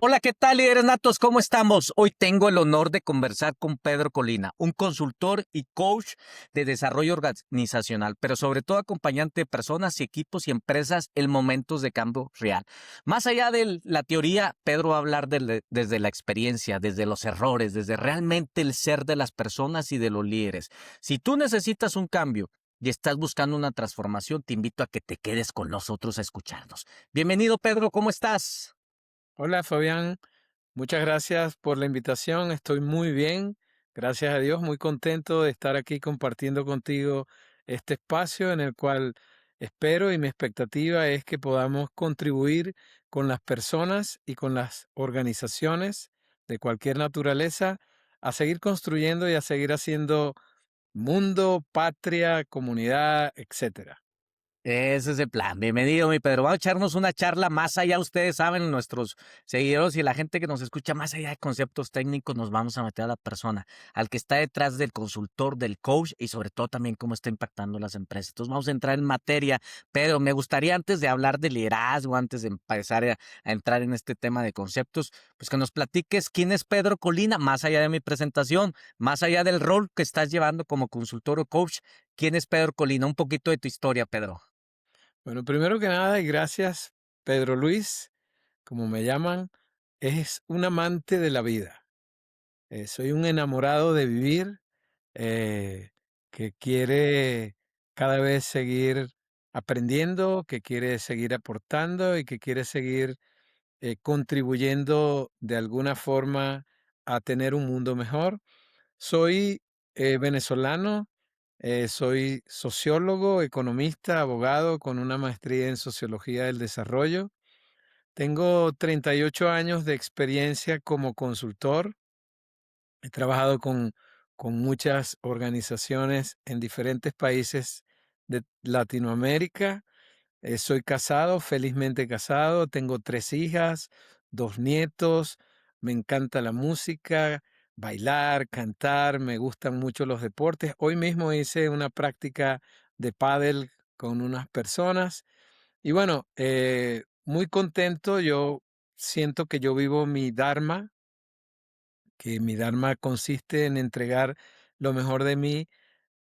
Hola, ¿qué tal, líderes natos? ¿Cómo estamos? Hoy tengo el honor de conversar con Pedro Colina, un consultor y coach de desarrollo organizacional, pero sobre todo acompañante de personas y equipos y empresas en momentos de cambio real. Más allá de la teoría, Pedro va a hablar desde la experiencia, desde los errores, desde realmente el ser de las personas y de los líderes. Si tú necesitas un cambio y estás buscando una transformación, te invito a que te quedes con nosotros a escucharnos. Bienvenido, Pedro, ¿cómo estás? Hola Fabián, muchas gracias por la invitación. Estoy muy bien, gracias a Dios, muy contento de estar aquí compartiendo contigo este espacio en el cual espero y mi expectativa es que podamos contribuir con las personas y con las organizaciones de cualquier naturaleza a seguir construyendo y a seguir haciendo mundo, patria, comunidad, etcétera. Ese es el plan. Bienvenido, mi Pedro. Vamos a echarnos una charla más allá. Ustedes saben, nuestros seguidores y la gente que nos escucha, más allá de conceptos técnicos, nos vamos a meter a la persona, al que está detrás del consultor, del coach y sobre todo también cómo está impactando las empresas. Entonces vamos a entrar en materia. Pedro, me gustaría antes de hablar de liderazgo, antes de empezar a entrar en este tema de conceptos, pues que nos platiques quién es Pedro Colina, más allá de mi presentación, más allá del rol que estás llevando como consultor o coach. ¿Quién es Pedro Colina? Un poquito de tu historia, Pedro. Bueno, primero que nada, y gracias Pedro Luis, como me llaman, es un amante de la vida. Soy un enamorado de vivir, eh, que quiere cada vez seguir aprendiendo, que quiere seguir aportando y que quiere seguir contribuyendo de alguna forma a tener un mundo mejor. Soy venezolano, soy sociólogo, economista, abogado con una maestría en sociología del desarrollo. Tengo 38 años de experiencia como consultor. He trabajado con muchas organizaciones en diferentes países de Latinoamérica. Soy casado, felizmente casado. Tengo 3 hijas, 2 nietos. Me encanta la música, bailar, cantar. Me gustan mucho los deportes. Hoy mismo hice una práctica de pádel con unas personas. Y bueno, muy contento. Yo siento que yo vivo mi Dharma, que mi Dharma consiste en entregar lo mejor de mí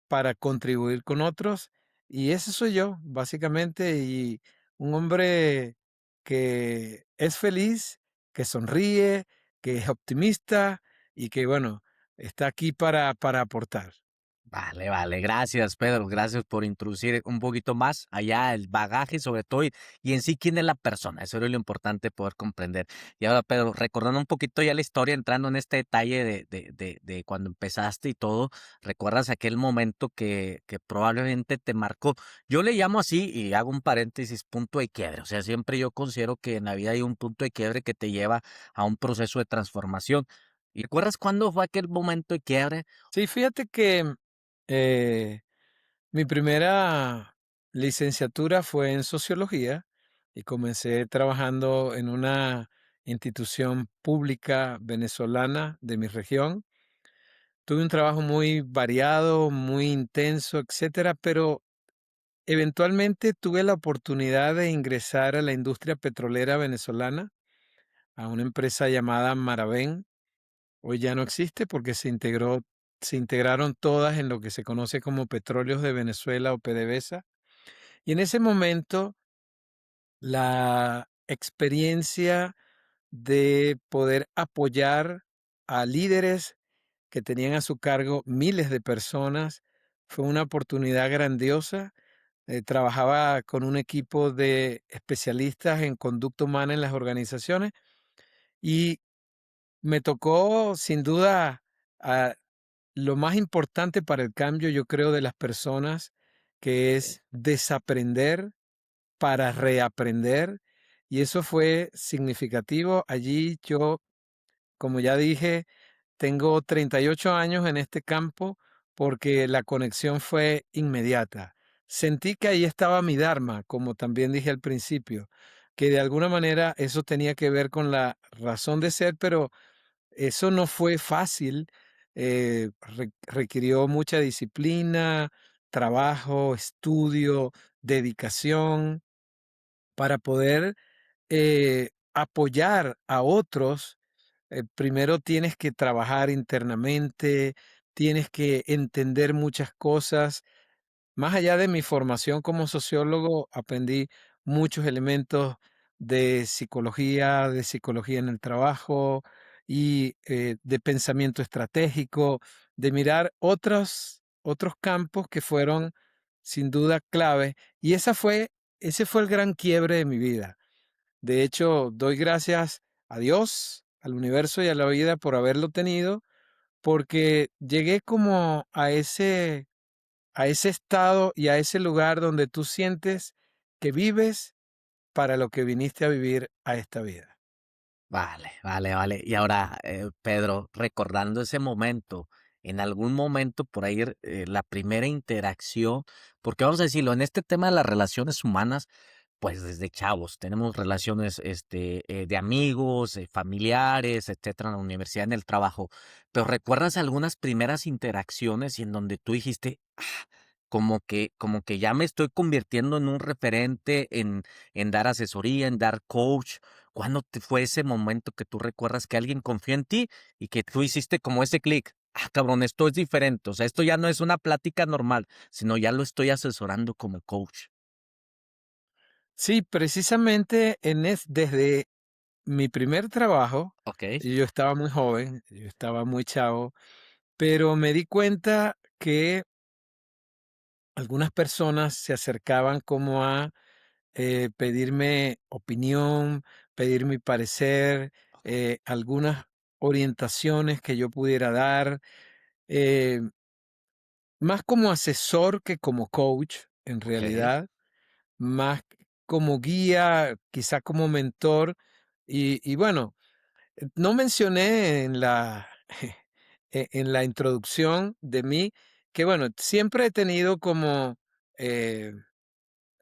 para contribuir con otros. Y ese soy yo, básicamente, y un hombre que es feliz, que sonríe, que es optimista y que, bueno, está aquí para aportar. Vale, vale, gracias Pedro, gracias por introducir un poquito más allá el bagaje sobre todo y en sí quién es la persona, eso es lo importante poder comprender. Y ahora Pedro, recordando un poquito ya la historia, entrando en este detalle de cuando empezaste y todo, ¿recuerdas aquel momento que probablemente te marcó? Yo le llamo así y hago un paréntesis, punto de quiebre, o sea, siempre yo considero que en la vida hay un punto de quiebre que te lleva a un proceso de transformación. ¿Y recuerdas cuándo fue aquel momento de quiebre? Sí, fíjate que eh, mi primera licenciatura fue en sociología y comencé trabajando en una institución pública venezolana de mi región. Tuve un trabajo muy variado, muy intenso, etcétera, pero eventualmente tuve la oportunidad de ingresar a la industria petrolera venezolana, a una empresa llamada Maravén. Hoy ya no existe porque se integraron todas en lo que se conoce como Petróleos de Venezuela o PDVSA. Y en ese momento, la experiencia de poder apoyar a líderes que tenían a su cargo miles de personas fue una oportunidad grandiosa. Trabajaba con un equipo de especialistas en conducta humana en las organizaciones y me tocó sin duda a lo más importante para el cambio, yo creo, de las personas, que es desaprender para reaprender. Y eso fue significativo. Allí yo, como ya dije, tengo 38 años en este campo porque la conexión fue inmediata. Sentí que ahí estaba mi Dharma, como también dije al principio, que de alguna manera eso tenía que ver con la razón de ser, pero eso no fue fácil. Requirió mucha disciplina, trabajo, estudio, dedicación para poder apoyar a otros, primero tienes que trabajar internamente, tienes que entender muchas cosas. Más allá de mi formación como sociólogo, aprendí muchos elementos de psicología en el trabajo y de pensamiento estratégico, de mirar otros campos que fueron sin duda clave. Y ese fue el gran quiebre de mi vida. De hecho, doy gracias a Dios, al universo y a la vida por haberlo tenido, porque llegué como a ese estado y a ese lugar donde tú sientes que vives para lo que viniste a vivir a esta vida. Vale, vale, vale. Y ahora, Pedro, recordando ese momento, en algún momento por ahí, la primera interacción, porque vamos a decirlo, en este tema de las relaciones humanas, pues desde chavos tenemos relaciones de amigos, familiares, etcétera, en la universidad, en el trabajo. Pero ¿recuerdas algunas primeras interacciones y en donde tú dijiste, como que ya me estoy convirtiendo en un referente en dar asesoría, en dar coach? ¿Cuándo fue ese momento que tú recuerdas que alguien confió en ti y que tú hiciste como ese clic? Ah, cabrón, esto es diferente. O sea, esto ya no es una plática normal, sino ya lo estoy asesorando como coach. Sí, precisamente desde mi primer trabajo, Ok, yo estaba muy joven, yo estaba muy chavo, pero me di cuenta que algunas personas se acercaban como a pedirme opinión, pedir mi parecer, algunas orientaciones que yo pudiera dar. eh, Más como asesor que como coach, en ok, realidad, más como guía, quizá como mentor. Y bueno, no mencioné en la, en la introducción de mí que, bueno, siempre he tenido eh,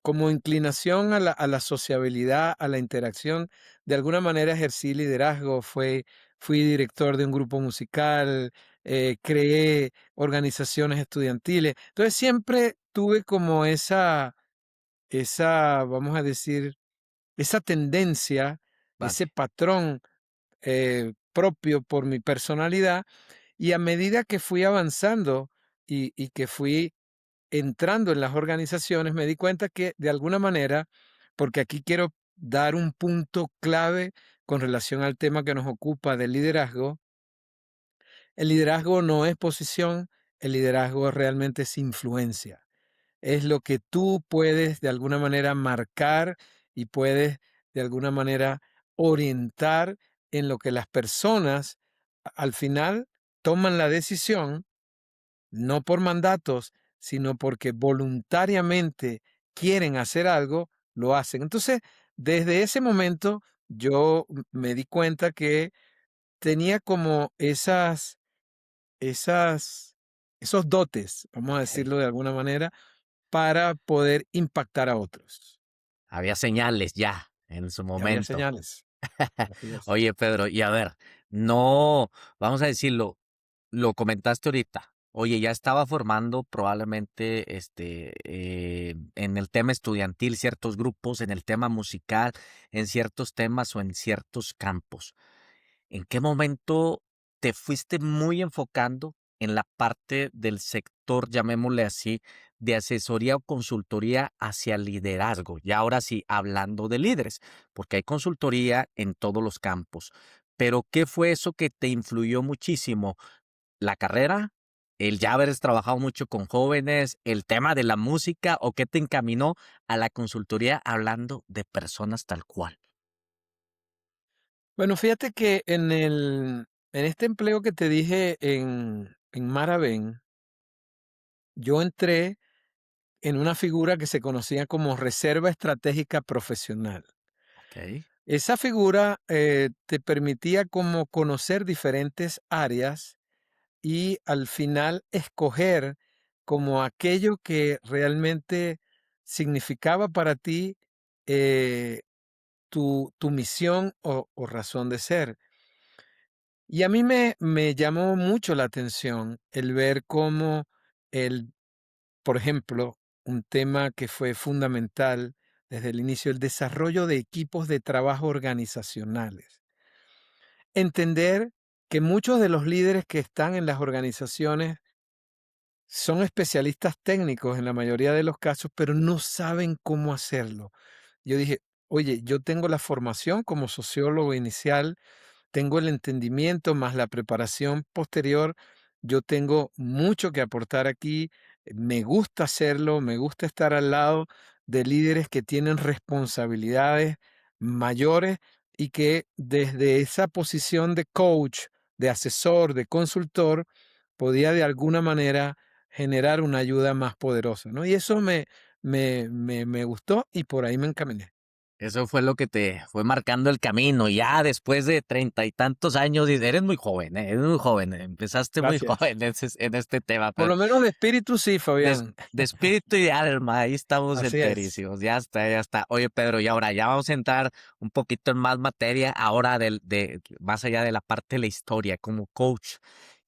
como inclinación a la sociabilidad, a la interacción. De alguna manera ejercí liderazgo, fui director de un grupo musical, creé organizaciones estudiantiles. Entonces siempre tuve como vamos a decir, esa tendencia, ese vale. patrón propio por mi personalidad. Y a medida que fui avanzando y que fui entrando en las organizaciones, me di cuenta que de alguna manera, porque aquí quiero dar un punto clave con relación al tema que nos ocupa del liderazgo, el liderazgo no es posición, el liderazgo realmente es influencia. Es lo que tú puedes de alguna manera marcar y puedes de alguna manera orientar en lo que las personas al final toman la decisión no por mandatos, sino porque voluntariamente quieren hacer algo, lo hacen. Entonces, desde ese momento yo me di cuenta que tenía como esas, esos dotes, vamos a Ok. decirlo de alguna manera, para poder impactar a otros. Había señales ya en su Y había momento. señales. Así es. Oye, Pedro, y a ver, no, vamos a decirlo, lo comentaste ahorita. Oye, ya estaba formando probablemente en el tema estudiantil ciertos grupos, en el tema musical, en ciertos temas o en ciertos campos. ¿En qué momento te fuiste muy enfocando en la parte del sector, llamémosle así, de asesoría o consultoría hacia liderazgo? Y ahora sí, hablando de líderes, porque hay consultoría en todos los campos. Pero ¿qué fue eso que te influyó muchísimo? ¿La carrera? ¿El ya haber trabajado mucho con jóvenes? ¿El tema de la música? ¿O qué te encaminó a la consultoría hablando de personas tal cual? Bueno, fíjate que en este empleo que te dije en Maravén, yo entré en una figura que se conocía como reserva estratégica profesional. Ok, Esa figura te permitía como conocer diferentes áreas y al final escoger como aquello que realmente significaba para ti eh, tu misión o razón de ser. Y a mí me llamó mucho la atención el ver cómo el, por ejemplo, un tema que fue fundamental desde el inicio, el desarrollo de equipos de trabajo organizacionales. Entender que muchos de los líderes que están en las organizaciones son especialistas técnicos en la mayoría de los casos, pero no saben cómo hacerlo. Yo dije, oye, yo tengo la formación como sociólogo inicial, tengo el entendimiento más la preparación posterior. Yo tengo mucho que aportar aquí. Me gusta hacerlo, me gusta estar al lado de líderes que tienen responsabilidades mayores y que desde esa posición de coach, de asesor, de consultor, podía de alguna manera generar una ayuda más poderosa, ¿no? Y eso me gustó y por ahí me encaminé. Eso fue lo que te fue marcando el camino. Ya después de 30 y tantos años, eres muy joven, eres muy joven, empezaste muy Gracias. joven en este tema, Por pero lo menos de espíritu sí, de, Fabián. de espíritu y de alma, ahí estamos Así es. enterísimos. Ya está, ya está. Oye, Pedro, y ahora ya vamos a entrar un poquito en más materia, ahora más allá de la parte de la historia, como coach.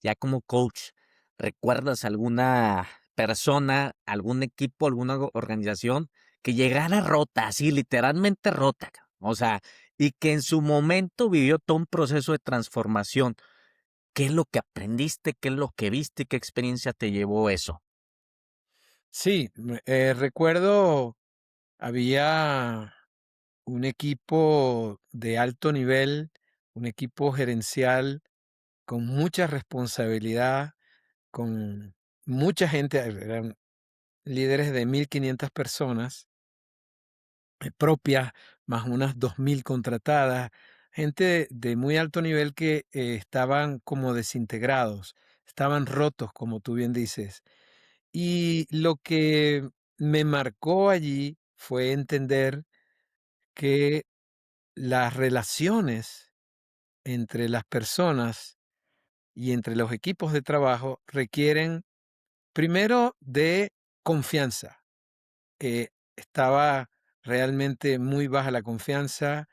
Ya como coach, ¿recuerdas alguna persona, algún equipo, alguna organización que llegara rota, así literalmente rota, cabrón? O sea, y que en su momento vivió todo un proceso de transformación? ¿Qué es lo que aprendiste? ¿Qué es lo que viste? ¿Qué experiencia te llevó eso? Sí, recuerdo, había un equipo de alto nivel, un equipo gerencial con mucha responsabilidad, con mucha gente, eran líderes de 1.500 personas propias, más unas 2.000 contratadas, gente de muy alto nivel que estaban como desintegrados, estaban rotos, como tú bien dices. Y lo que me marcó allí fue entender que las relaciones entre las personas y entre los equipos de trabajo requieren primero de confianza. Estaba realmente muy baja la confianza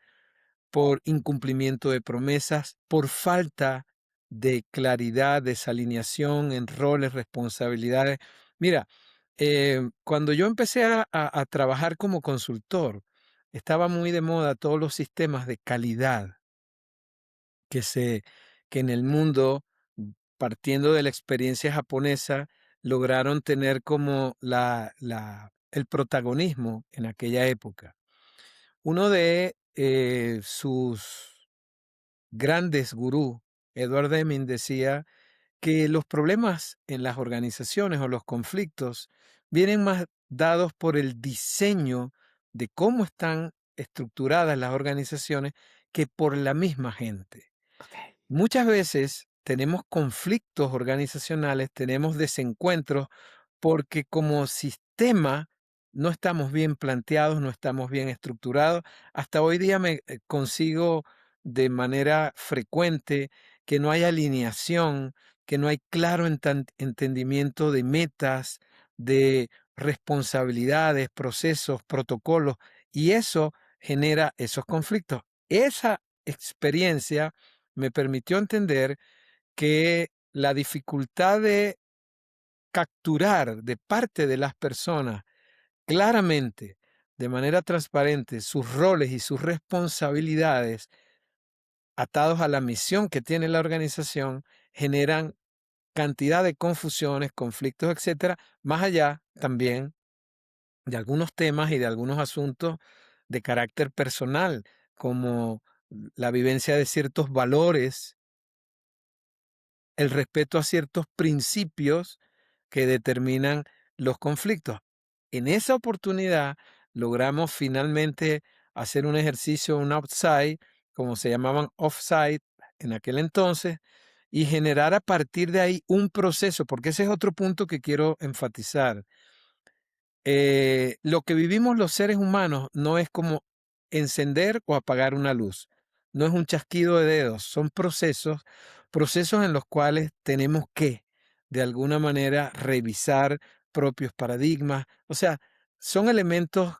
por incumplimiento de promesas, por falta de claridad, desalineación en roles, responsabilidades. Mira, cuando yo empecé a trabajar como consultor, estaba muy de moda todos los sistemas de calidad que que en el mundo, partiendo de la experiencia japonesa, lograron tener como el protagonismo en aquella época. Uno de sus grandes gurú, Edward Deming, decía que los problemas en las organizaciones o los conflictos vienen más dados por el diseño de cómo están estructuradas las organizaciones que por la misma gente. Ok. Muchas veces tenemos conflictos organizacionales, tenemos desencuentros porque como sistema no estamos bien planteados, no estamos bien estructurados. Hasta hoy día me consigo de manera frecuente que no hay alineación, que no hay claro entendimiento de metas, de responsabilidades, procesos, protocolos, y eso genera esos conflictos. Esa experiencia me permitió entender que la dificultad de capturar de parte de las personas claramente, de manera transparente, sus roles y sus responsabilidades atados a la misión que tiene la organización, generan cantidad de confusiones, conflictos, etcétera, más allá también de algunos temas y de algunos asuntos de carácter personal, como la vivencia de ciertos valores, el respeto a ciertos principios que determinan los conflictos. En esa oportunidad logramos finalmente hacer un ejercicio, un outside, como se llamaban offside en aquel entonces, y generar a partir de ahí un proceso, porque ese es otro punto que quiero enfatizar. Lo que vivimos los seres humanos no es como encender o apagar una luz, no es un chasquido de dedos, son procesos, procesos en los cuales tenemos que, de alguna manera, revisar propios paradigmas, o sea, son elementos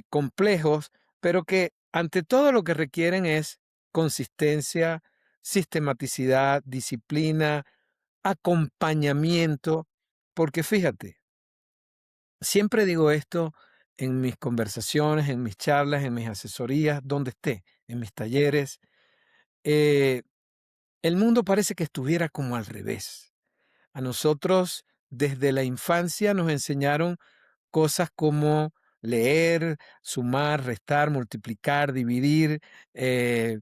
complejos, pero que ante todo lo que requieren es consistencia, sistematicidad, disciplina, acompañamiento, porque fíjate, siempre digo esto en mis conversaciones, en mis charlas, en mis asesorías, donde esté, en mis talleres. eh, el mundo parece que estuviera como al revés. A nosotros desde la infancia nos enseñaron cosas como leer, sumar, restar, multiplicar, dividir, eh,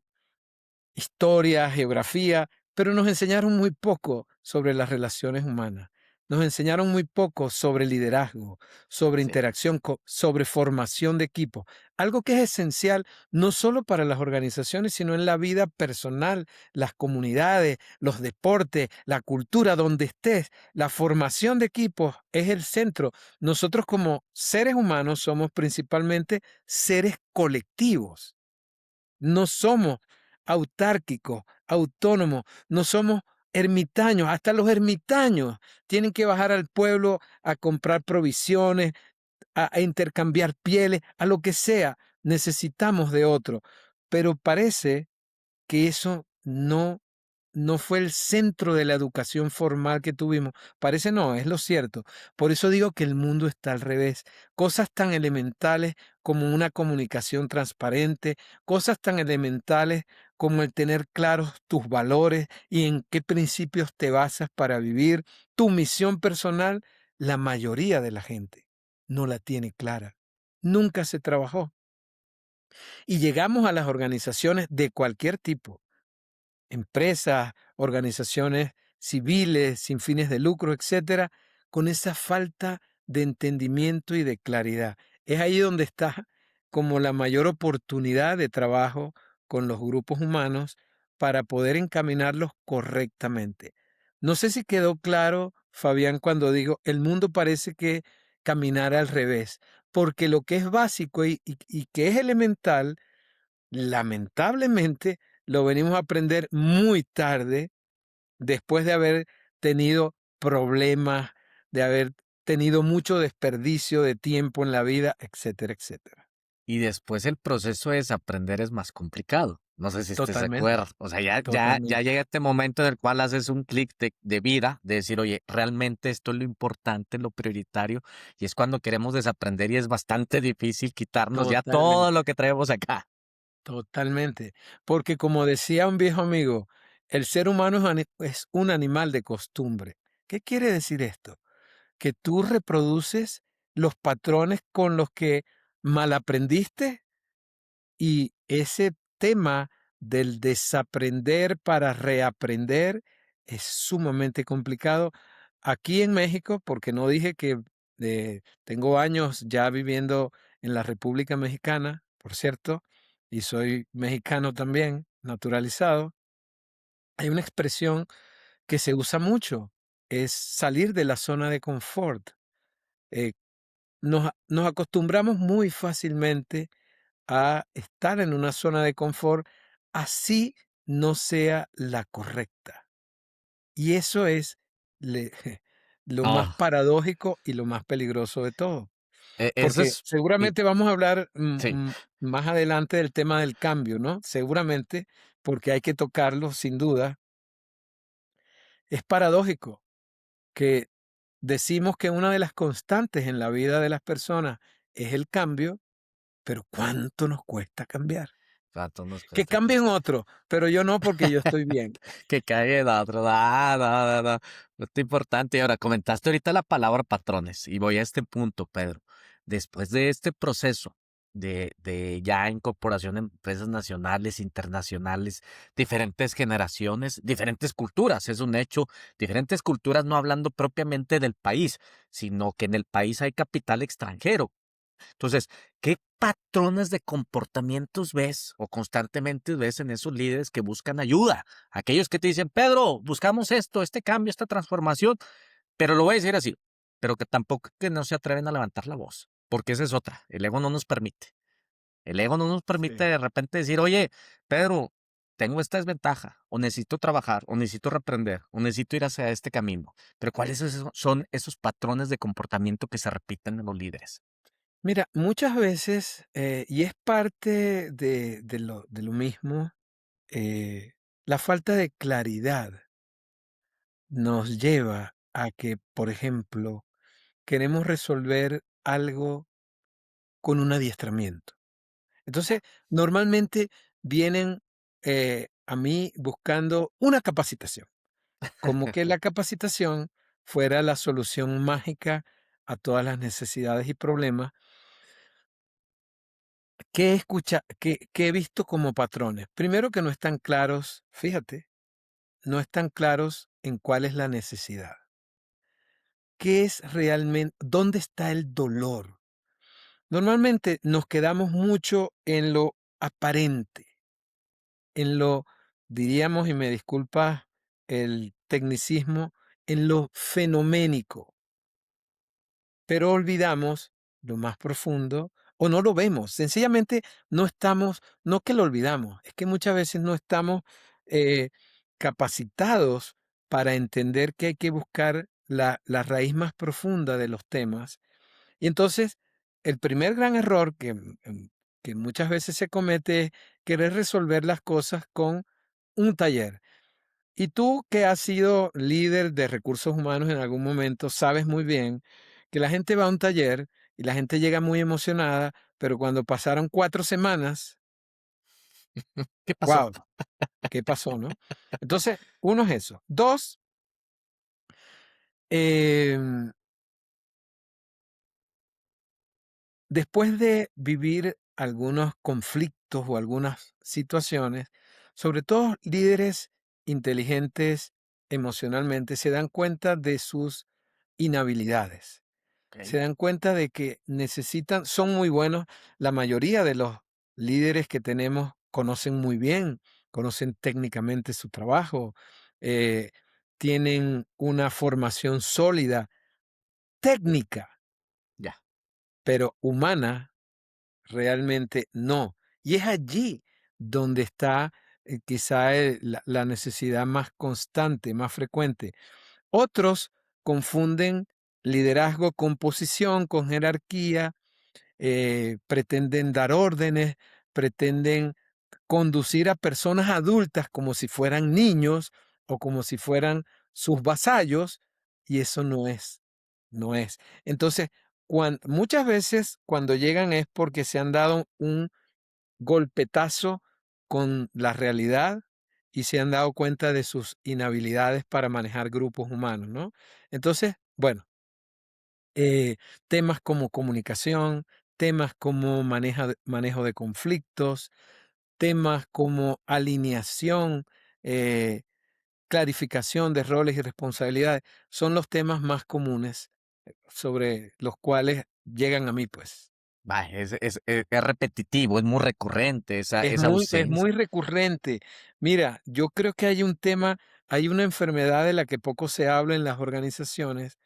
historia, geografía, pero nos enseñaron muy poco sobre las relaciones humanas. Nos enseñaron muy poco sobre liderazgo, sobre Sí. interacción, sobre formación de equipo. Algo que es esencial no solo para las organizaciones, sino en la vida personal, las comunidades, los deportes, la cultura, donde estés. La formación de equipos es el centro. Nosotros como seres humanos somos principalmente seres colectivos. No somos autárquicos, autónomos, no somos ermitaños. Hasta los ermitaños tienen que bajar al pueblo a comprar provisiones, a intercambiar pieles, a lo que sea. Necesitamos de otro. Pero parece que eso no fue el centro de la educación formal que tuvimos. Parece no, es lo cierto. Por eso digo que el mundo está al revés. Cosas tan elementales como una comunicación transparente, cosas tan elementales como el tener claros tus valores y en qué principios te basas para vivir, tu misión personal, la mayoría de la gente no la tiene clara. Nunca se trabajó. Y llegamos a las organizaciones de cualquier tipo, empresas, organizaciones civiles, sin fines de lucro, etcétera, con esa falta de entendimiento y de claridad. Es ahí donde está como la mayor oportunidad de trabajo con los grupos humanos para poder encaminarlos correctamente. No sé si quedó claro, Fabián, cuando digo, el mundo parece que caminara al revés, porque lo que es básico y que es elemental, lamentablemente, lo venimos a aprender muy tarde, después de haber tenido problemas, de haber tenido mucho desperdicio de tiempo en la vida, etcétera, etcétera. Y después el proceso de desaprender es más complicado. No sé si estés de Totalmente, acuerdo. O sea, ya totalmente, llega este momento en el cual haces un clic de vida, de decir, oye, realmente esto es lo importante, lo prioritario, y es cuando queremos desaprender y es bastante difícil quitarnos ya todo totalmente, lo que traemos acá. totalmente. Porque como decía un viejo amigo, el ser humano es un animal de costumbre. ¿Qué quiere decir esto? Que tú reproduces los patrones con los que mal aprendiste. Y ese tema del desaprender para reaprender es sumamente complicado. Aquí en México, porque no dije que tengo años ya viviendo en la República Mexicana, por cierto, y soy mexicano también, naturalizado, hay una expresión que se usa mucho, es salir de la zona de confort. Eh, nos acostumbramos muy fácilmente a estar en una zona de confort, así no sea la correcta. Y eso es le lo más Ah, paradójico y lo más peligroso de todo, eso porque es, y- seguramente vamos a hablar, sí, más adelante del tema del cambio, ¿no? Seguramente, porque hay que tocarlo sin duda. Es paradójico que decimos que una de las constantes en la vida de las personas es el cambio, pero ¿cuánto nos cuesta cambiar? rato nos Que cuesta cambien otro, pero yo no, porque yo estoy bien. que cague el otro. No, no, no, no. No es importante. Y ahora, comentaste ahorita la palabra patrones. Y voy a este punto, Pedro. Después de este proceso de ya incorporación en empresas nacionales, internacionales, diferentes generaciones, diferentes culturas, es un hecho. Diferentes culturas, no hablando propiamente del país, sino que en el país hay capital extranjero. Entonces, ¿qué patrones de comportamientos ves o constantemente ves en esos líderes que buscan ayuda? Aquellos que te dicen, Pedro, buscamos esto, este cambio, esta transformación, pero lo voy a decir así, pero que tampoco que no se atreven a levantar la voz, porque esa es otra, el ego no nos permite. El ego no nos permite Sí. de repente decir, oye, Pedro, tengo esta desventaja, o necesito trabajar, o necesito reprender, o necesito ir hacia este camino. Pero son esos patrones de comportamiento que se repiten en los líderes? Mira, muchas veces, y es parte de lo mismo, la falta de claridad nos lleva a que, por ejemplo, queremos resolver algo con un adiestramiento. Entonces, normalmente vienen a mí buscando una capacitación, como que la capacitación fuera la solución mágica a todas las necesidades y problemas que he visto como patrones. Primero que no están claros, fíjate, no están claros en cuál es la necesidad. ¿Qué es realmente, dónde está el dolor? Normalmente nos quedamos mucho en lo aparente, en lo, diríamos, y me disculpa el tecnicismo, en lo fenoménico, pero olvidamos lo más profundo o no lo vemos. Sencillamente no estamos, no que lo olvidamos, es que muchas veces no estamos eh, capacitados para entender que hay que buscar la raíz más profunda de los temas. Y entonces, el primer gran error que muchas veces se comete es querer resolver las cosas con un taller. Y tú que has sido líder de recursos humanos en algún momento, sabes muy bien que la gente va a un taller y la gente llega muy emocionada, pero cuando pasaron 4 semanas, ¿Qué pasó? wow, ¿qué pasó, no? Entonces, uno es eso. Dos, em, después de vivir algunos conflictos o algunas situaciones, sobre todo líderes inteligentes emocionalmente se dan cuenta de sus inhabilidades. Se Okey, dan cuenta de que necesitan, son muy buenos. La mayoría de los líderes que tenemos conocen muy bien, conocen técnicamente su trabajo, eh, tienen una formación sólida, técnica, ya. pero humana realmente no. Y es allí donde está quizá la necesidad más constante, más frecuente. Otros confunden liderazgo con posición, con jerarquía, pretenden dar órdenes, pretenden conducir a personas adultas como si fueran niños o como si fueran sus vasallos, y eso no es, no es. Entonces, muchas veces cuando llegan es porque se han dado un golpetazo con la realidad y se han dado cuenta de sus inhabilidades para manejar grupos humanos, ¿no? Entonces, bueno, temas como comunicación, temas como manejo de conflictos, temas como alineación, eh, clarificación de roles y responsabilidades, son los temas más comunes sobre los cuales llegan a mí, pues. Va, es repetitivo, es muy recurrente esa Es ausencia. muy recurrente. Mira, yo creo que hay un tema, hay una enfermedad de la que poco se habla en las organizaciones,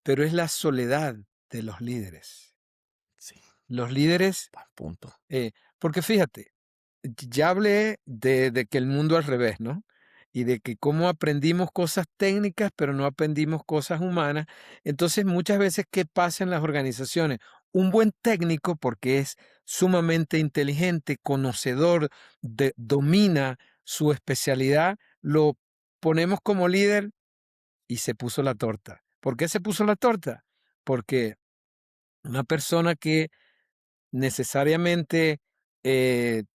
pero es la soledad de los líderes. Sí, Los líderes, buen punto. eh, porque fíjate, ya hablé de que el mundo al revés, ¿no? Y de que cómo aprendimos cosas técnicas, pero no aprendimos cosas humanas. Entonces, muchas veces, ¿qué pasa en las organizaciones? Un buen técnico, porque es sumamente inteligente, conocedor, domina su especialidad, lo ponemos como líder y se puso la torta. ¿Por qué se puso la torta? Porque una persona que necesariamente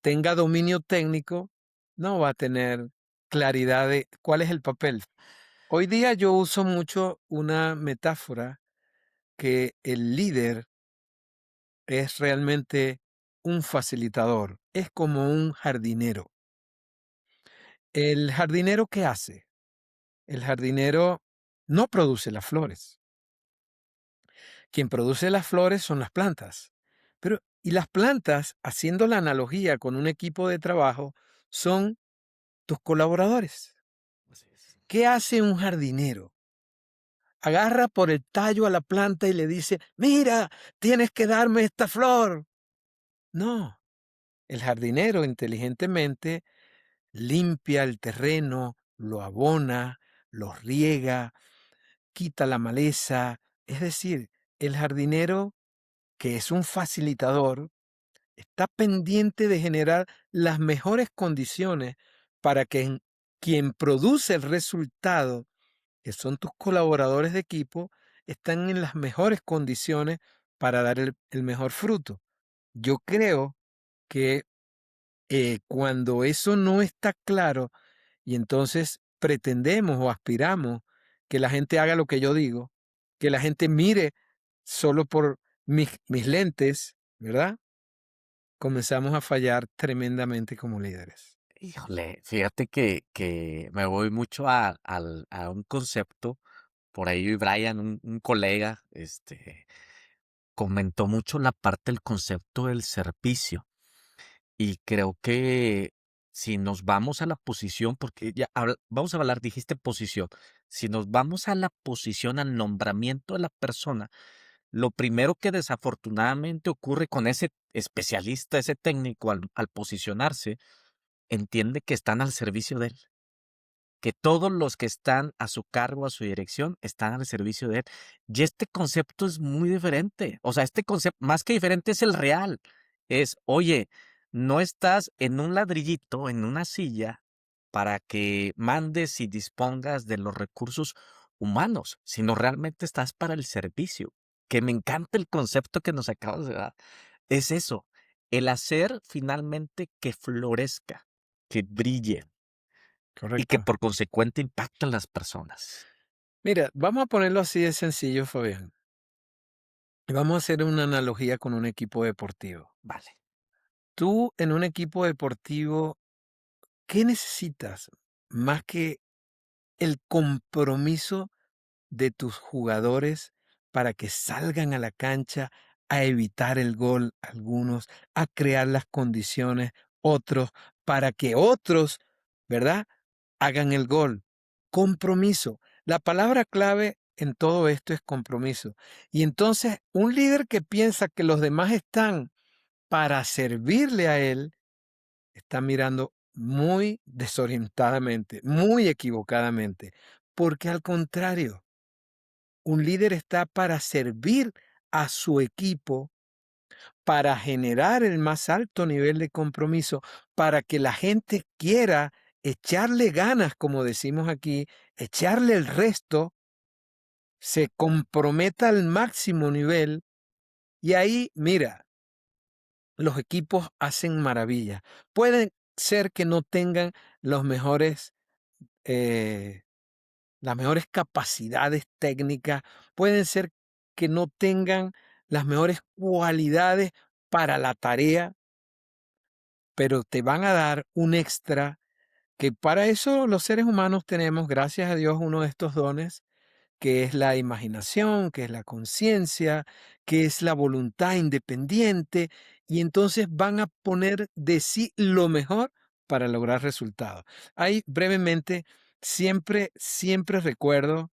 tenga dominio técnico, no va a tener claridad de cuál es el papel. Hoy día yo uso mucho una metáfora que el líder es realmente un facilitador, es como un jardinero. ¿El jardinero qué hace? El jardinero no produce las flores. Quien produce las flores son las plantas. Pero, y las plantas, haciendo la analogía con un equipo de trabajo, son tus colaboradores. Así es. ¿Qué hace un jardinero? Agarra por el tallo a la planta y le dice, mira, tienes que darme esta flor. No, el jardinero inteligentemente limpia el terreno, lo abona, lo riega, quita la maleza. Es decir, el jardinero, que es un facilitador, está pendiente de generar las mejores condiciones para que quien produce el resultado, que son tus colaboradores de equipo, están en las mejores condiciones para dar el mejor fruto. Yo creo que cuando eso no está claro y entonces pretendemos o aspiramos que la gente haga lo que yo digo, que la gente mire solo por mis lentes, ¿verdad? Comenzamos a fallar tremendamente como líderes. Híjole, fíjate que me voy mucho a un concepto, por ahí Brian, un colega, comentó mucho la parte del concepto del servicio. Y creo que si nos vamos a la posición, porque ya vamos a hablar, dijiste posición. Si nos vamos a la posición, al nombramiento de la persona, lo primero que desafortunadamente ocurre con ese especialista, ese técnico, al posicionarse, entiende que están al servicio de él, que todos los que están a su cargo, a su dirección, están al servicio de él. Y este concepto es muy diferente. O sea, este concepto, más que diferente, es el real. Es, oye, no estás en un ladrillito, en una silla, para que mandes y dispongas de los recursos humanos, sino realmente estás para el servicio. Que me encanta el concepto que nos acabas de dar. Es eso, el hacer finalmente que florezca, que brille y que Correcto. por consecuente impacta a las personas. Mira, vamos a ponerlo así de sencillo, Fabián. Y vamos a hacer una analogía con un equipo deportivo. Vale. Tú en un equipo deportivo, ¿qué necesitas más que el compromiso de tus jugadores para que salgan a la cancha a evitar el gol algunos, a crear las condiciones otros, para que otros, ¿verdad?, hagan el gol? Compromiso. La palabra clave en todo esto es compromiso. Y entonces un líder que piensa que los demás están para servirle a él, está mirando muy desorientadamente, muy equivocadamente, porque al contrario, un líder está para servir a su equipo, para generar el más alto nivel de compromiso, para que la gente quiera echarle ganas, como decimos aquí, echarle el resto, se comprometa al máximo nivel y ahí, mira, los equipos hacen maravillas. Pueden ser que no tengan los mejores eh, las mejores capacidades técnicas, pueden ser que no tengan las mejores cualidades para la tarea, pero te van a dar un extra que para eso los seres humanos tenemos, gracias a Dios, uno de estos dones, que es la imaginación, que es la conciencia, que es la voluntad independiente, y entonces van a poner de sí lo mejor para lograr resultados. Ahí brevemente, siempre recuerdo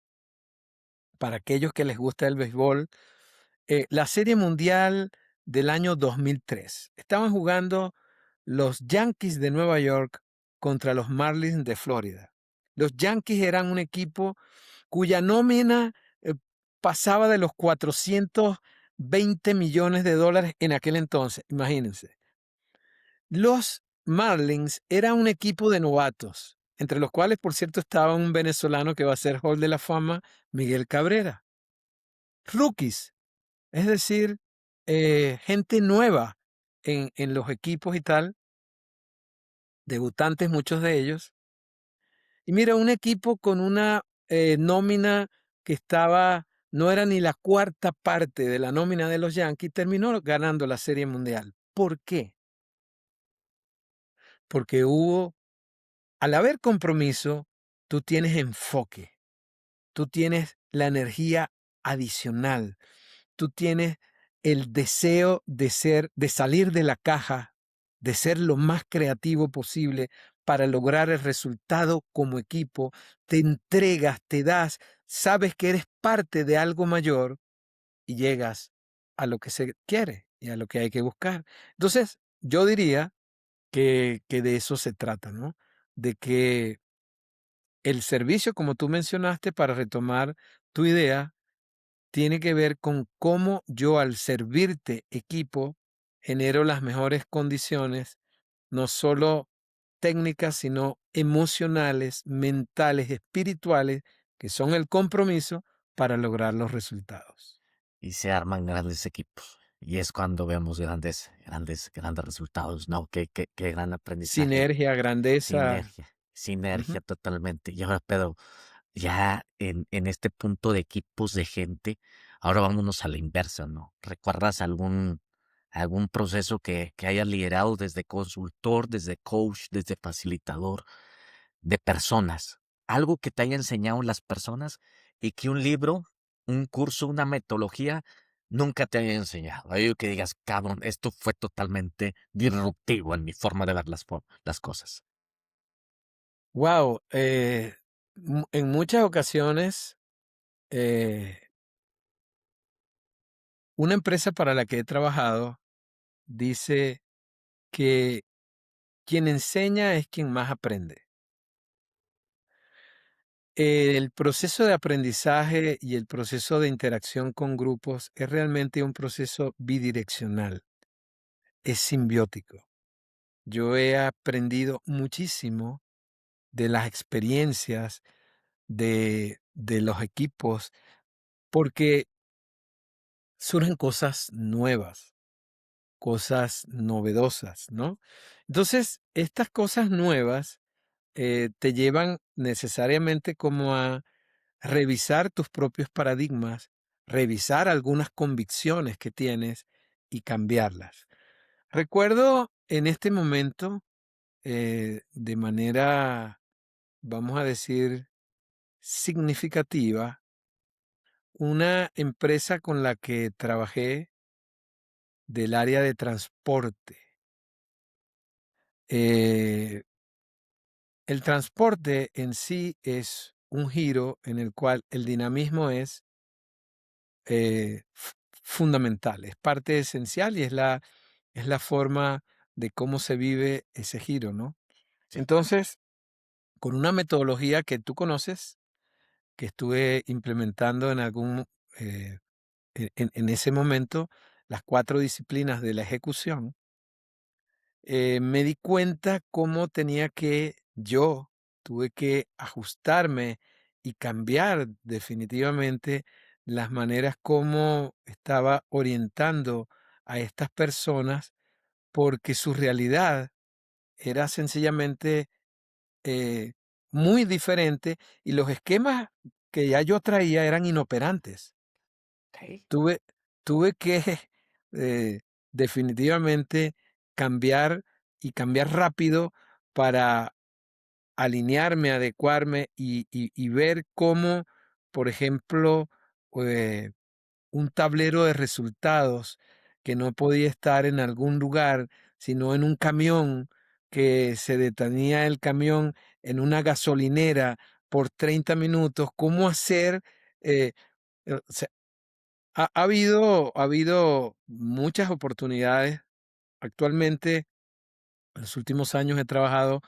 para aquellos que les gusta el béisbol, la Serie Mundial del año 2003. Estaban jugando los Yankees de Nueva York contra los Marlins de Florida. Los Yankees eran un equipo cuya nómina pasaba de los 420 millones de dólares en aquel entonces, imagínense. Los Marlins eran un equipo de novatos, entre los cuales, por cierto, estaba un venezolano que va a ser Hall de la Fama, Miguel Cabrera. Rookies, es decir, gente nueva en los equipos y tal, debutantes muchos de ellos. Y mira, un equipo con una nómina que estaba, no era ni la cuarta parte de la nómina de los Yankees, terminó ganando la Serie Mundial. ¿Por qué? Porque al haber compromiso, tú tienes enfoque, tú tienes la energía adicional, tú tienes el deseo de salir de la caja, de ser lo más creativo posible para lograr el resultado como equipo, te entregas, te das, sabes que eres parte de algo mayor y llegas a lo que se quiere y a lo que hay que buscar. Entonces, yo diría que de eso se trata, ¿no? De que el servicio, como tú mencionaste, para retomar tu idea, tiene que ver con cómo yo al servirte equipo genero las mejores condiciones, no solo técnicas, sino emocionales, mentales, espirituales, que son el compromiso para lograr los resultados. y se arman grandes equipos. Y es cuando vemos grandes resultados, ¿no? Qué gran aprendizaje. Sinergia, grandeza. Sinergia, sinergia Ujú. totalmente. Y ahora, Pedro, ya en este punto de equipos de gente, ahora vámonos a la inversa, ¿no? ¿Recuerdas algún proceso que hayas liderado desde consultor, desde coach, desde facilitador, de personas? Algo que te haya enseñado las personas y que un libro, un curso, una metodología nunca te haya enseñado. Algo que digas, cabrón, esto fue totalmente disruptivo en mi forma de ver las cosas. Wow, en muchas ocasiones, una empresa para la que he trabajado dice que quien enseña es quien más aprende. El proceso de aprendizaje y el proceso de interacción con grupos es realmente un proceso bidireccional, es simbiótico. Yo he aprendido muchísimo de las experiencias de los equipos porque surgen cosas nuevas, cosas novedosas, ¿no? Entonces, estas cosas nuevas te llevan necesariamente como a revisar tus propios paradigmas, revisar algunas convicciones que tienes y cambiarlas. Recuerdo en este momento, de manera, vamos a decir, significativa, una empresa con la que trabajé del área de transporte. Eh, el transporte en sí es un giro en el cual el dinamismo es fundamental, es parte esencial y es la forma de cómo se vive ese giro, ¿no? Sí. Entonces, con una metodología que tú conoces, que estuve implementando en eh, en ese momento, las 4 disciplinas de la ejecución, me di cuenta cómo tuve que ajustarme y cambiar definitivamente las maneras como estaba orientando a estas personas, porque su realidad era sencillamente eh, muy diferente y los esquemas que ya yo traía eran inoperantes. Okey. Tuve, tuve que eh, definitivamente cambiar y cambiar rápido para alinearme, adecuarme y ver cómo, por ejemplo, eh, un tablero de resultados que no podía estar en algún lugar, sino en un camión, que se detenía el camión en una gasolinera por 30 minutos, cómo hacer, o sea, ha habido muchas oportunidades. Actualmente, en los últimos años he trabajado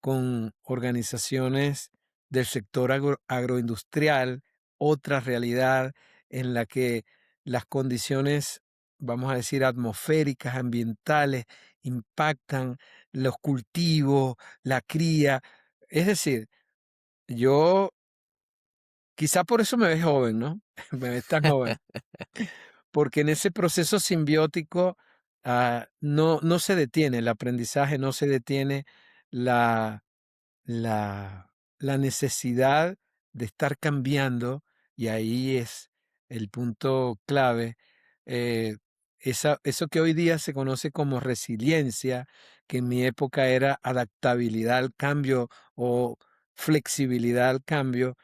con organizaciones del sector agroindustrial, otra realidad en la que las condiciones, vamos a decir, atmosféricas, ambientales, impactan los cultivos, la cría. Es decir, yo quizá por eso me ves joven, ¿no? Me ves tan joven, porque en ese proceso simbiótico no se detiene el aprendizaje, no se detiene la la necesidad de estar cambiando, y ahí es el punto clave, eh, eso que hoy día se conoce como resiliencia, que en mi época era adaptabilidad al cambio o flexibilidad al cambio.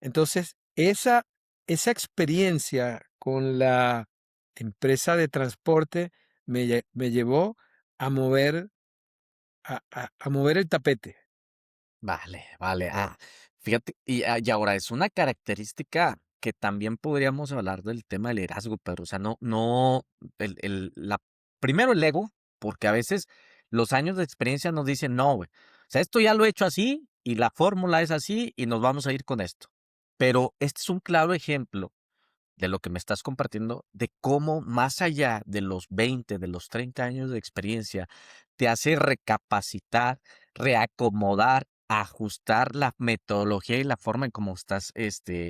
Entonces, esa experiencia con la empresa de transporte me llevó a mover a mover el tapete. Vale, vale. Fíjate, y ahora es una característica que también podríamos hablar del tema del liderazgo, pero, o sea, no, primero el ego, porque a veces los años de experiencia nos dicen, no, güey, o sea, esto ya lo he hecho así y la fórmula es así y nos vamos a ir con esto. Pero este es un claro ejemplo de lo que me estás compartiendo, de cómo más allá de los 20, de los 30 años de experiencia, te hace recapacitar, reacomodar ajustar la metodología y la forma en cómo estás,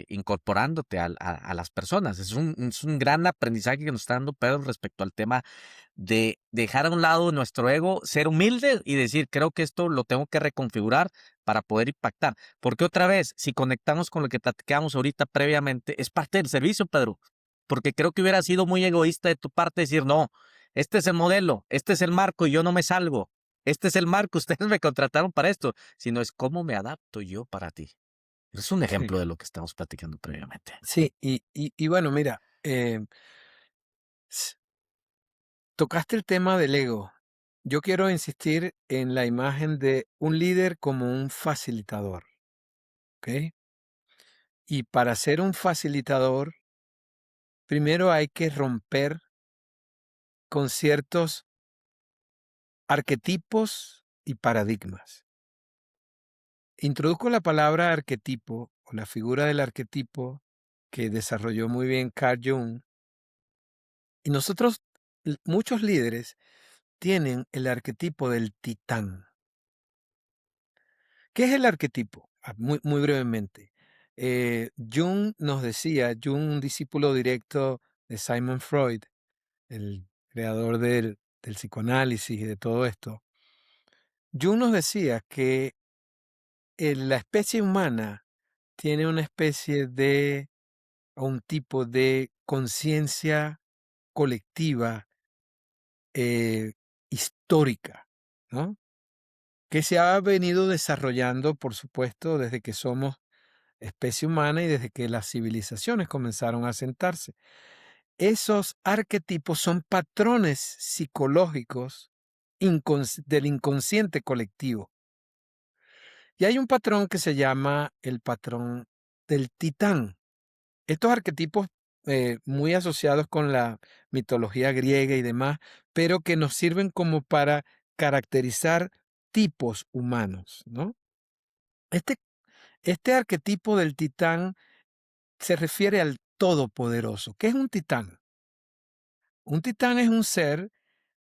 incorporándote a las personas. Es un gran aprendizaje que nos está dando Pedro respecto al tema de dejar a un lado nuestro ego, ser humilde y decir, creo que esto lo tengo que reconfigurar para poder impactar. Porque otra vez, si conectamos con lo que platicamos ahorita previamente, es parte del servicio, Pedro. Porque creo que hubiera sido muy egoísta de tu parte decir, no, este es el modelo, este es el marco y yo no me salgo. Este es el marco, ustedes me contrataron para esto, sino es cómo me adapto yo para ti. Es un Sí, ejemplo de lo que estamos platicando previamente. sí, y bueno, mira, s tocaste el tema del ego. Yo quiero insistir en la imagen de un líder como un facilitador, ¿ok? Y para ser un facilitador, primero hay que romper con ciertos arquetipos y paradigmas. Introduzco la palabra arquetipo o la figura del arquetipo que desarrolló muy bien Carl Jung. Y nosotros, muchos líderes, tienen el arquetipo del titán. ¿Qué es el arquetipo? Muy, muy brevemente. Jung nos decía, Jung, un discípulo directo de Sigmund Freud, el creador del psicoanálisis y de todo esto, Jung nos decía que la especie humana tiene una especie de, o un tipo de conciencia colectiva eh, histórica, ¿no? Que se ha venido desarrollando, por supuesto, desde que somos especie humana y desde que las civilizaciones comenzaron a asentarse. Esos arquetipos son patrones psicológicos del inconsciente colectivo. Y hay un patrón que se llama el patrón del titán. Estos arquetipos muy asociados con la mitología griega y demás, pero que nos sirven como para caracterizar tipos humanos, ¿no? Este, este arquetipo del titán se refiere al todopoderoso. ¿Qué es un titán? Un titán es un ser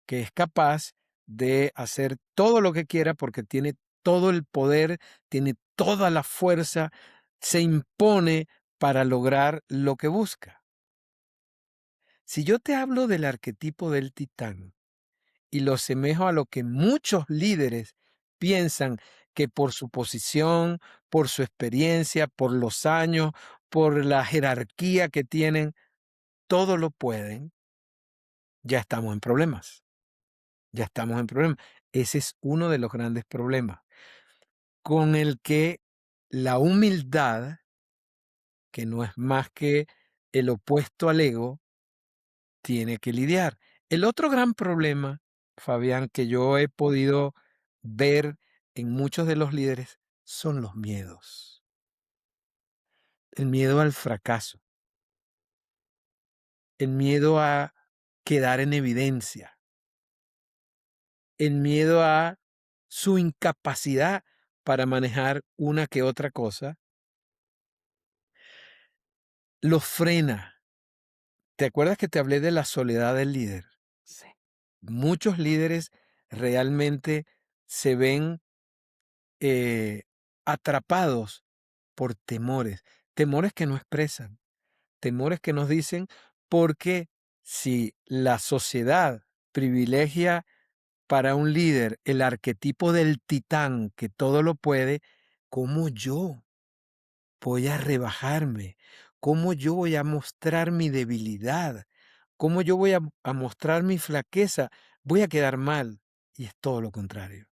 que es capaz de hacer todo lo que quiera porque tiene todo el poder, tiene toda la fuerza, se impone para lograr lo que busca. Si yo te hablo del arquetipo del titán y lo asemejo a lo que muchos líderes piensan que por su posición, por su experiencia, por los años, por la jerarquía que tienen, todo lo pueden, ya estamos en problemas. Ya estamos en problemas. Ese es uno de los grandes problemas con el que la humildad, que no es más que el opuesto al ego, tiene que lidiar. El otro gran problema, Fabián, que yo he podido ver en muchos de los líderes son los miedos. El miedo al fracaso, el miedo a quedar en evidencia, el miedo a su incapacidad para manejar una que otra cosa, lo frena. ¿Te acuerdas que te hablé de la soledad del líder? Sí. Muchos líderes realmente se ven atrapados por temores, temores que no expresan, temores que nos dicen, porque si la sociedad privilegia para un líder el arquetipo del titán que todo lo puede, ¿cómo yo voy a rebajarme? ¿Cómo yo voy a mostrar mi debilidad? ¿Cómo yo voy a mostrar mi flaqueza? Voy a quedar mal. Y es todo lo contrario.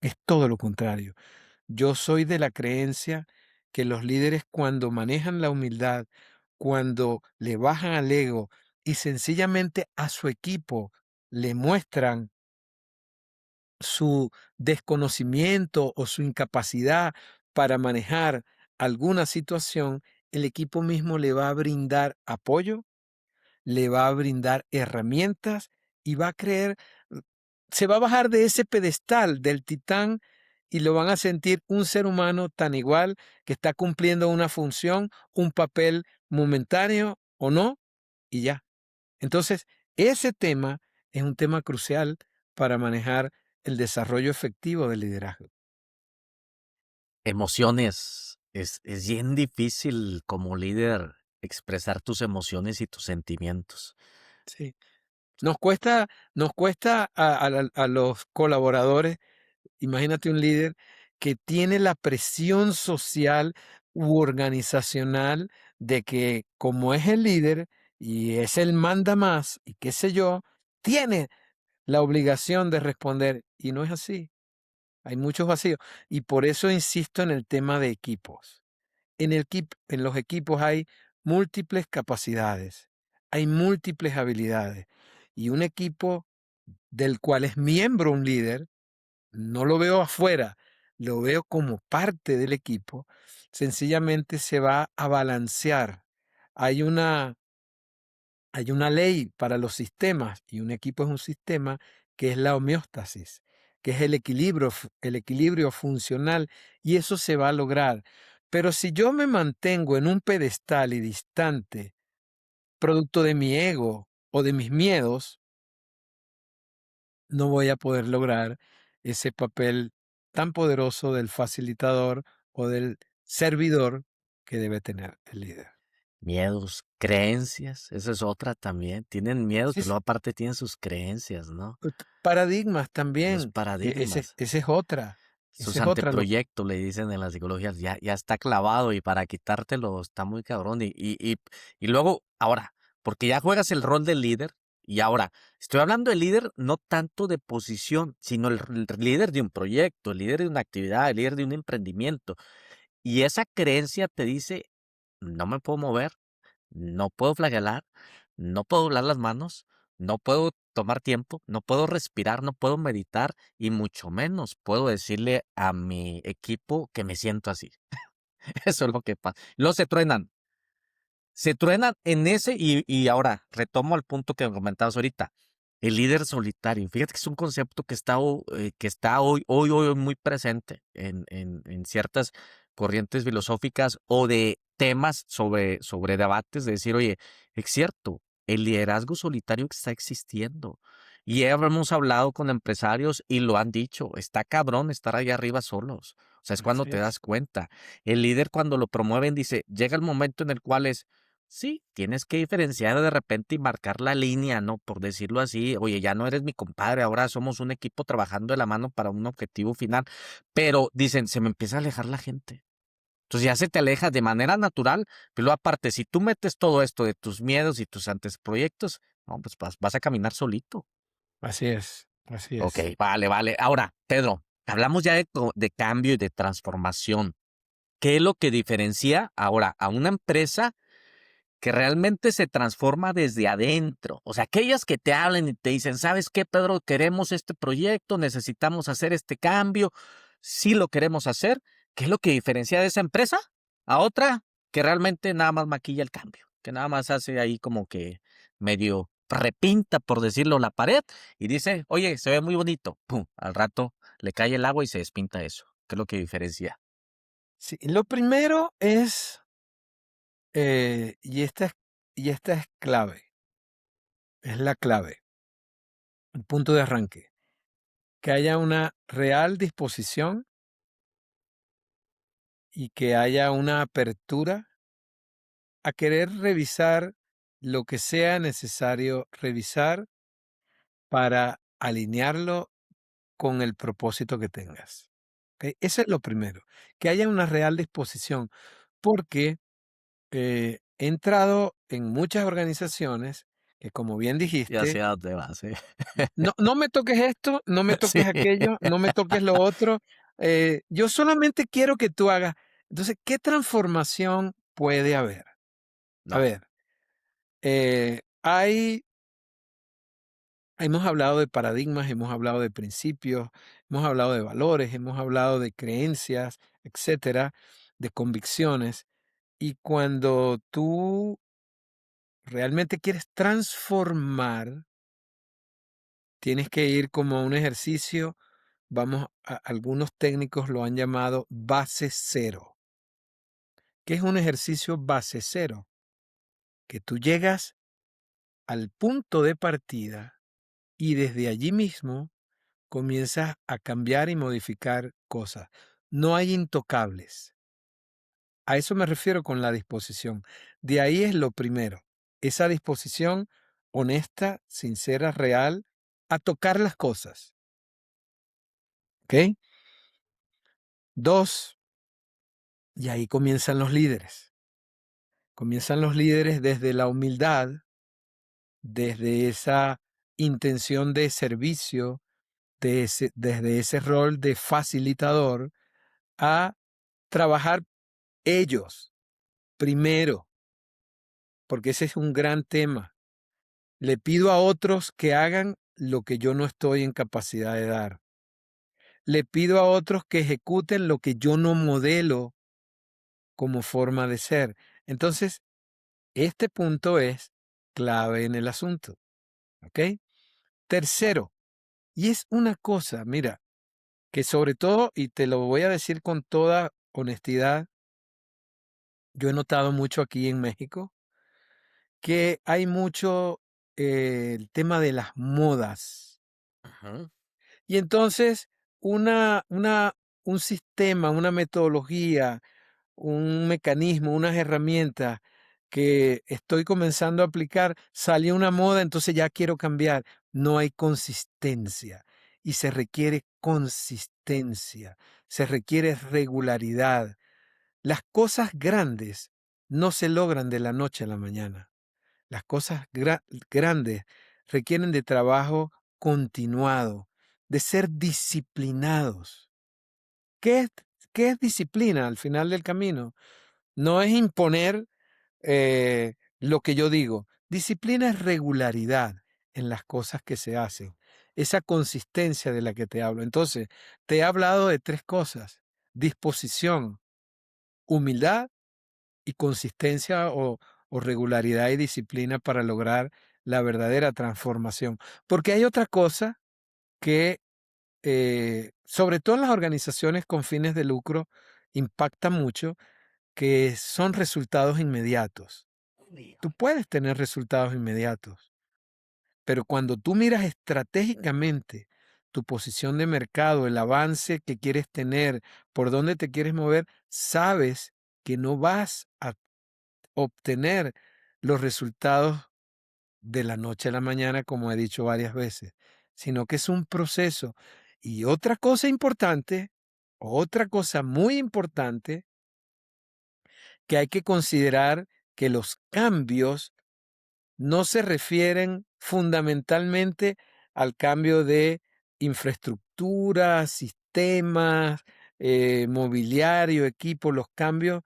Es todo lo contrario. Yo soy de la creencia que los líderes cuando manejan la humildad, cuando le bajan al ego y sencillamente a su equipo le muestran su desconocimiento o su incapacidad para manejar alguna situación, el equipo mismo le va a brindar apoyo, le va a brindar herramientas y va a creer, se va a bajar de ese pedestal del titán y lo van a sentir un ser humano tan igual que está cumpliendo una función, un papel momentáneo o no, y ya. Entonces, ese tema es un tema crucial para manejar el desarrollo efectivo del liderazgo. Emociones. Es bien difícil como líder expresar tus emociones y tus sentimientos. Sí. Nos cuesta a los colaboradores. Imagínate un líder que tiene la presión social u organizacional de que como es el líder y es el manda más y qué sé yo, tiene la obligación de responder y no es así. Hay muchos vacíos y por eso insisto en el tema de equipos. En los equipos hay múltiples capacidades, hay múltiples habilidades y un equipo del cual es miembro un líder, no lo veo afuera, lo veo como parte del equipo, sencillamente se va a balancear. Hay una, hay una ley para los sistemas y un equipo es un sistema que es la homeostasis, que es el equilibrio funcional y eso se va a lograr. Pero si yo me mantengo en un pedestal y distante, producto de mi ego o de mis miedos, no voy a poder lograr ese papel tan poderoso del facilitador o del servidor que debe tener el líder. Miedos, creencias, esa es otra también. Tienen miedos, Sí, pero luego aparte tienen sus creencias, ¿no? paradigmas Los también, paradigmas. esa es otra, Sus esa es otra. anteproyectos, le dicen en la psicología, ya está clavado y para quitártelo está muy cabrón. Y luego, ahora, porque ya juegas el rol del líder, y ahora, estoy hablando del líder no tanto de posición, sino el líder de un proyecto, el líder de una actividad, el líder de un emprendimiento. Y esa creencia te dice, no me puedo mover, no puedo flagelar, no puedo doblar las manos, no puedo tomar tiempo, no puedo respirar, no puedo meditar y mucho menos puedo decirle a mi equipo que me siento así. Eso es lo que pasa. Luego se truenan en ese y ahora retomo al punto que comentabas ahorita. El líder solitario. Fíjate que es un concepto que está hoy muy presente en ciertas corrientes filosóficas o de temas sobre debates, de decir, oye, es cierto, el liderazgo solitario que está existiendo. Y hemos hablado con empresarios y lo han dicho, está cabrón estar allá arriba solos. O sea, es cuando Así te es, das cuenta. El líder cuando lo promueven dice, llega el momento en el cual es, sí, tienes que diferenciar de repente y marcar la línea, ¿no? Por decirlo así, oye, ya no eres mi compadre, ahora somos un equipo trabajando de la mano para un objetivo final, pero dicen, se me empieza a alejar la gente. Entonces ya se te aleja de manera natural, pero aparte, si tú metes todo esto de tus miedos y tus antes proyectos, no, pues vas a caminar solito. así es, así Ok, es. vale. Ahora, Pedro, hablamos ya de cambio y de transformación. ¿Qué es lo que diferencia ahora a una empresa que realmente se transforma desde adentro? O sea, aquellas que te hablan y te dicen, ¿sabes qué, Pedro? Queremos este proyecto, necesitamos hacer este cambio, sí lo queremos hacer. ¿Qué es lo que diferencia de esa empresa a otra que realmente nada más maquilla el cambio? Que nada más hace ahí como que medio repinta, por decirlo, la pared y dice, oye, se ve muy bonito. Pum, al rato le cae el agua y se despinta eso. ¿Qué es lo que diferencia? Sí, lo primero es, eh, y esta es, y esta es clave, es la clave, el punto de arranque, que haya una real disposición y que haya una apertura a querer revisar lo que sea necesario revisar para alinearlo con el propósito que tengas. ¿Ok? Eso es lo primero, que haya una real disposición, porque he entrado en muchas organizaciones que, como bien Ya dijiste, sé a dónde vas, ¿eh? no, no me toques esto, no me Sí. toques aquello, no me toques lo otro, yo solamente quiero que tú hagas. Entonces, ¿qué transformación puede haber? A No. ver, hay hemos hablado de paradigmas, hemos hablado de principios, hemos hablado de valores, hemos hablado de creencias, etcétera, de convicciones. Y cuando tú realmente quieres transformar, tienes que ir como a un ejercicio, algunos técnicos lo han llamado base cero. ¿Qué es un ejercicio base cero? Que tú llegas al punto de partida y desde allí mismo comienzas a cambiar y modificar cosas. no hay intocables. A eso me refiero con la disposición. De ahí es lo primero, esa disposición honesta, sincera, real, a tocar las cosas, ¿ok? Dos, y ahí comienzan los líderes. Comienzan los líderes desde la humildad, desde esa intención de servicio, desde ese rol de facilitador, a trabajar ellos primero, porque ese es un gran tema. Le pido a otros que hagan lo que yo no estoy en capacidad de dar. Le pido a otros que ejecuten lo que yo no modelo como forma de ser. Entonces, este punto es clave en el asunto. ¿Ok? Tercero, y es una cosa, mira, que sobre todo, y te lo voy a decir con toda honestidad, yo he notado mucho aquí en México, que hay mucho el tema de las modas. Ujú. Y entonces, un sistema, una metodología, un mecanismo, unas herramientas que estoy comenzando a aplicar, salió una moda, entonces ya quiero cambiar. No hay consistencia y se requiere consistencia, se requiere regularidad. Las cosas grandes no se logran de la noche a la mañana. Las cosas grandes requieren de trabajo continuado, de ser disciplinados. ¿Qué es, qué es disciplina al final del camino? No es imponer lo que yo digo. Disciplina es regularidad en las cosas que se hacen, esa consistencia de la que te hablo. Entonces, te he hablado de tres cosas: disposición, humildad y consistencia o regularidad y disciplina para lograr la verdadera transformación. Porque hay otra cosa que, sobre todo en las organizaciones con fines de lucro, impacta mucho, que son resultados inmediatos. Tú puedes tener resultados inmediatos, pero cuando tú miras estratégicamente tu posición de mercado, el avance que quieres tener, por dónde te quieres mover, sabes que no vas a obtener los resultados de la noche a la mañana, como he dicho varias veces, sino que es un proceso. Y otra cosa importante, otra cosa muy importante, que hay que considerar que los cambios no se refieren fundamentalmente al cambio de infraestructura, sistemas, mobiliario, equipo. Los cambios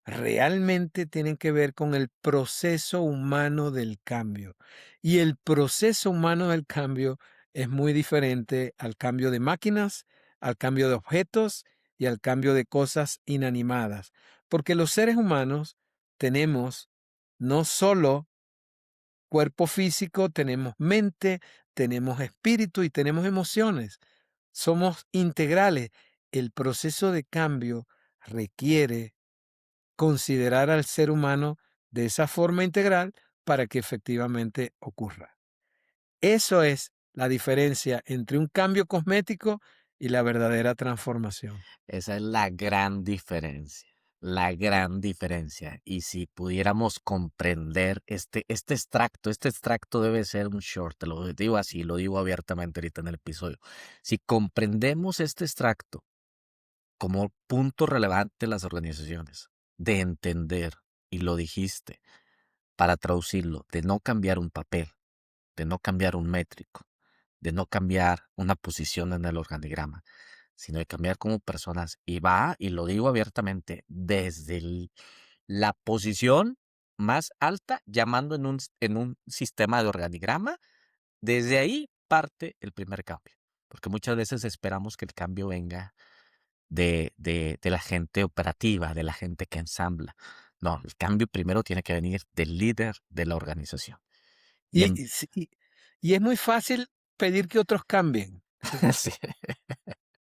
realmente tienen que ver con el proceso humano del cambio. Y el proceso humano del cambio es muy diferente al cambio de máquinas, al cambio de objetos y al cambio de cosas inanimadas. Porque los seres humanos tenemos no solo cuerpo físico, tenemos mente, tenemos espíritu y tenemos emociones. Somos integrales. El proceso de cambio requiere considerar al ser humano de esa forma integral para que efectivamente ocurra. Eso es la diferencia entre un cambio cosmético y la verdadera transformación. Esa es la gran diferencia, la gran diferencia. Y si pudiéramos comprender este extracto debe ser un short, te lo digo así, lo digo abiertamente ahorita en el episodio. Si comprendemos este extracto como punto relevante en las organizaciones, de entender, y lo dijiste, para traducirlo, de no cambiar un papel, de no cambiar un métrico, de no cambiar una posición en el organigrama, sino de cambiar como personas. Y va, y lo digo abiertamente, desde la posición más alta, llamando en un sistema de organigrama, desde ahí parte el primer cambio. Porque muchas veces esperamos que el cambio venga de la gente operativa, de la gente que ensambla. No, el cambio primero tiene que venir del líder de la organización. Y Y, en, y, sí, y es muy fácil pedir que otros cambien. sí,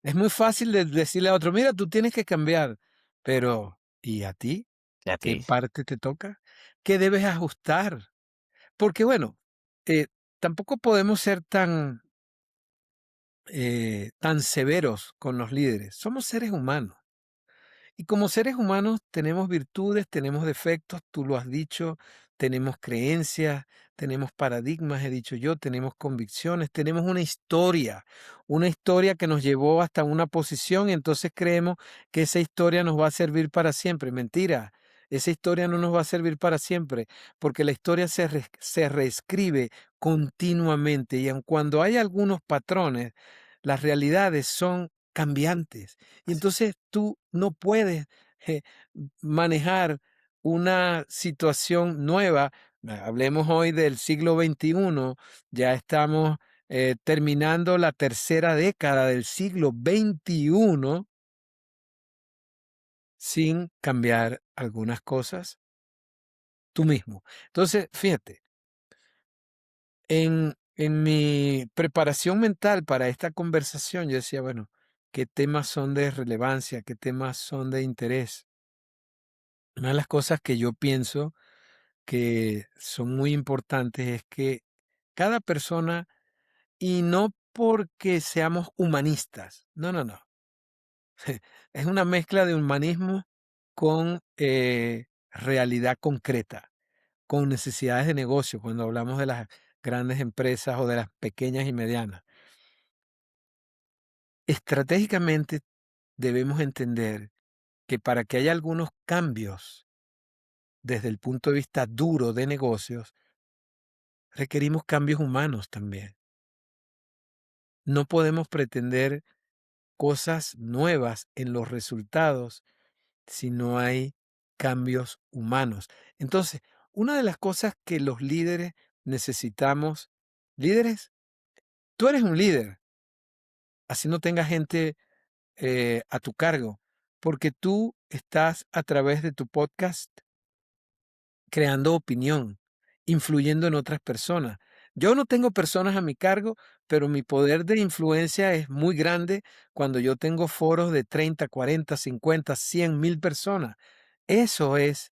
Es muy fácil decirle a otro, mira, tú tienes que cambiar, pero ¿y a ti? a ¿Qué ti. parte te toca? ¿Qué debes ajustar? Porque bueno, eh, tampoco podemos ser tan tan severos con los líderes. Somos seres humanos. Y como seres humanos tenemos virtudes, tenemos defectos, tú lo has dicho, tenemos creencias, tenemos paradigmas, he dicho yo, tenemos convicciones, tenemos una historia que nos llevó hasta una posición y entonces creemos que esa historia nos va a servir para siempre. Mentira, esa historia no nos va a servir para siempre, porque la historia se reescribe continuamente y aun cuando hay algunos patrones, las realidades son cambiantes. Y Así es. entonces tú no puedes eh, manejar una situación nueva. Hablemos hoy del siglo XXI, ya estamos terminando la tercera década del siglo XXI sin cambiar algunas cosas tú mismo. Entonces, fíjate, en mi preparación mental para esta conversación, yo decía, bueno, ¿qué temas son de relevancia? ¿Qué temas son de interés? Una de las cosas que yo pienso que son muy importantes es que cada persona, y no porque seamos humanistas, no, no, no, es una mezcla de humanismo con realidad concreta, con necesidades de negocio, cuando hablamos de las grandes empresas o de las pequeñas y medianas. Estratégicamente debemos entender que para que haya algunos cambios desde el punto de vista duro de negocios, requerimos cambios humanos también. No podemos pretender cosas nuevas en los resultados si no hay cambios humanos. Entonces, una de las cosas que los líderes necesitamos, líderes, tú eres un líder, así no tengas gente a tu cargo, porque tú estás a través de tu podcast creando opinión, influyendo en otras personas. Yo no tengo personas a mi cargo, pero mi poder de influencia es muy grande cuando yo tengo foros de 30, 40, 50, 100,000 personas. Eso es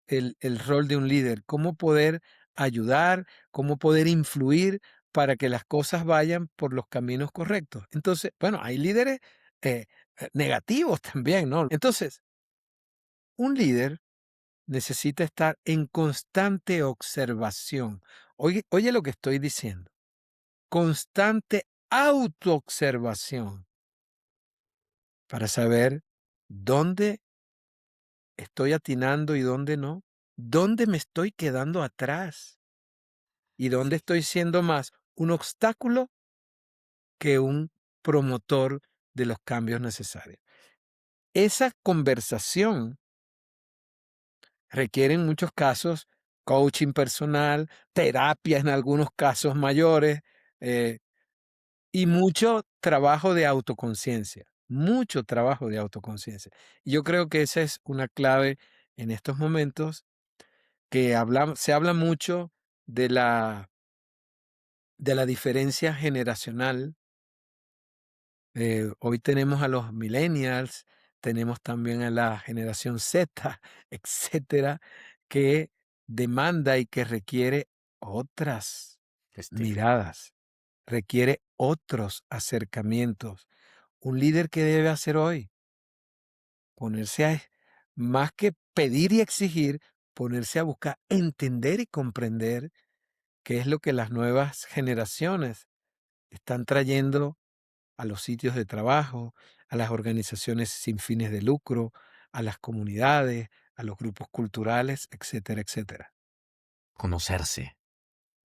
el rol de un líder, cómo poder ayudar, cómo poder influir para que las cosas vayan por los caminos correctos. Entonces, bueno, hay líderes eh, negativos también, ¿no? Entonces, un líder necesita estar en constante observación. Oye, oye lo que estoy diciendo. Constante autoobservación para saber dónde estoy atinando y dónde no. Dónde me estoy quedando atrás y dónde estoy siendo más un obstáculo que un promotor de los cambios necesarios. Esa conversación requiere en muchos casos coaching personal, terapia en algunos casos mayores eh, y mucho trabajo de autoconciencia, mucho trabajo de autoconciencia. Y yo creo que esa es una clave en estos momentos que se habla mucho de la diferencia generacional. Hoy tenemos a los millennials, tenemos también a la generación Z, etcétera, que demanda y que requiere otras Estilo. miradas, requiere otros acercamientos. Un líder que debe hacer hoy, ponerse a, más que pedir y exigir, ponerse a buscar, entender y comprender qué es lo que las nuevas generaciones están trayendo a los sitios de trabajo, a las organizaciones sin fines de lucro, a las comunidades, a los grupos culturales, etcétera, etcétera. Conocerse.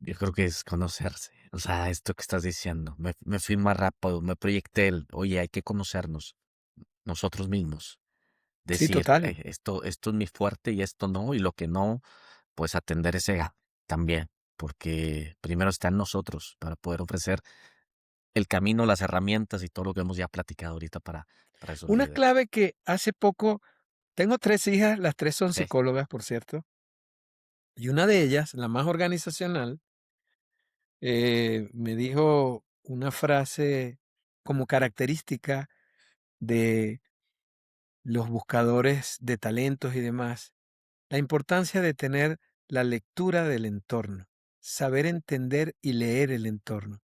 Yo creo que es conocerse. O sea, esto que estás diciendo. Me fui más rápido, me proyecté el, oye, hay que conocernos nosotros mismos. Sí, Decir, total. esto es mi fuerte y esto no, y lo que no, pues atender ese gap también, porque primero está en nosotros para poder ofrecer el camino, las herramientas y todo lo que hemos ya platicado ahorita para esos Una líderes. clave que hace poco, tengo 3 hijas, las 3 son Sí, psicólogas, por cierto, y una de ellas, la más organizacional, me dijo una frase como característica de los buscadores de talentos y demás, la importancia de tener la lectura del entorno, saber entender y leer el entorno.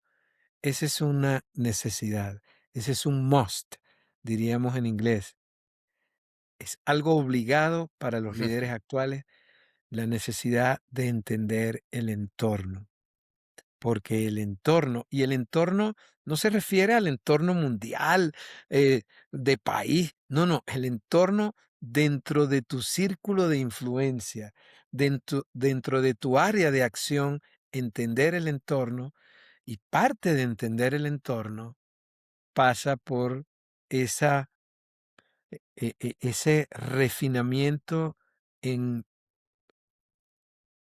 esa es una necesidad, ese es un must, diríamos en inglés. Es algo obligado para los líderes actuales, la necesidad de entender el entorno. Porque el entorno no se refiere al entorno mundial, de país, no, no, el entorno dentro de tu círculo de influencia, dentro de tu área de acción, entender el entorno, y parte de entender el entorno pasa por esa, ese refinamiento en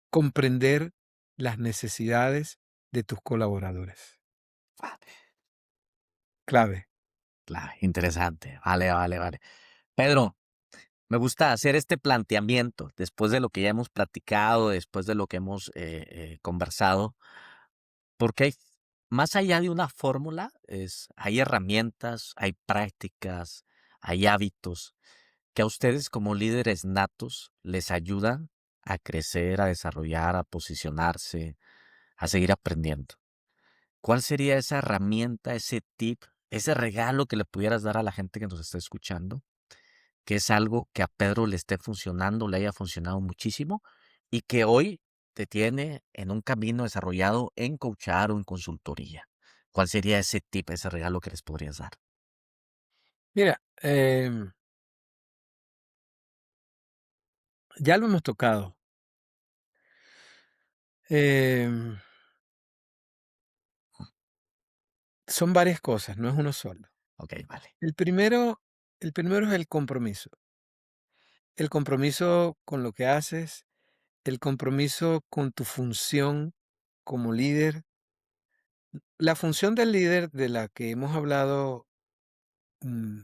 comprender las necesidades de tus colaboradores. Clave. Claro, interesante. Vale, vale, vale. Pedro, me gusta hacer este planteamiento después de lo que ya hemos platicado, después de lo que hemos conversado, porque más allá de una fórmula, hay herramientas, hay prácticas, hay hábitos que a ustedes como líderes natos les ayudan a crecer, a desarrollar, a posicionarse, a seguir aprendiendo. ¿Cuál sería esa herramienta, ese tip, ese regalo que le pudieras dar a la gente que nos está escuchando? Que es algo que a Pedro le esté funcionando, le haya funcionado muchísimo y que hoy te tiene en un camino desarrollado en coachar o en consultoría. ¿Cuál sería ese tip, ese regalo que les podrías dar? Mira, ya lo hemos tocado. Em, Son varias cosas, no es uno solo. Ok, vale. El primero, el primero es el compromiso. El compromiso con lo que haces, el compromiso con tu función como líder. La función del líder de la que hemos hablado, mm,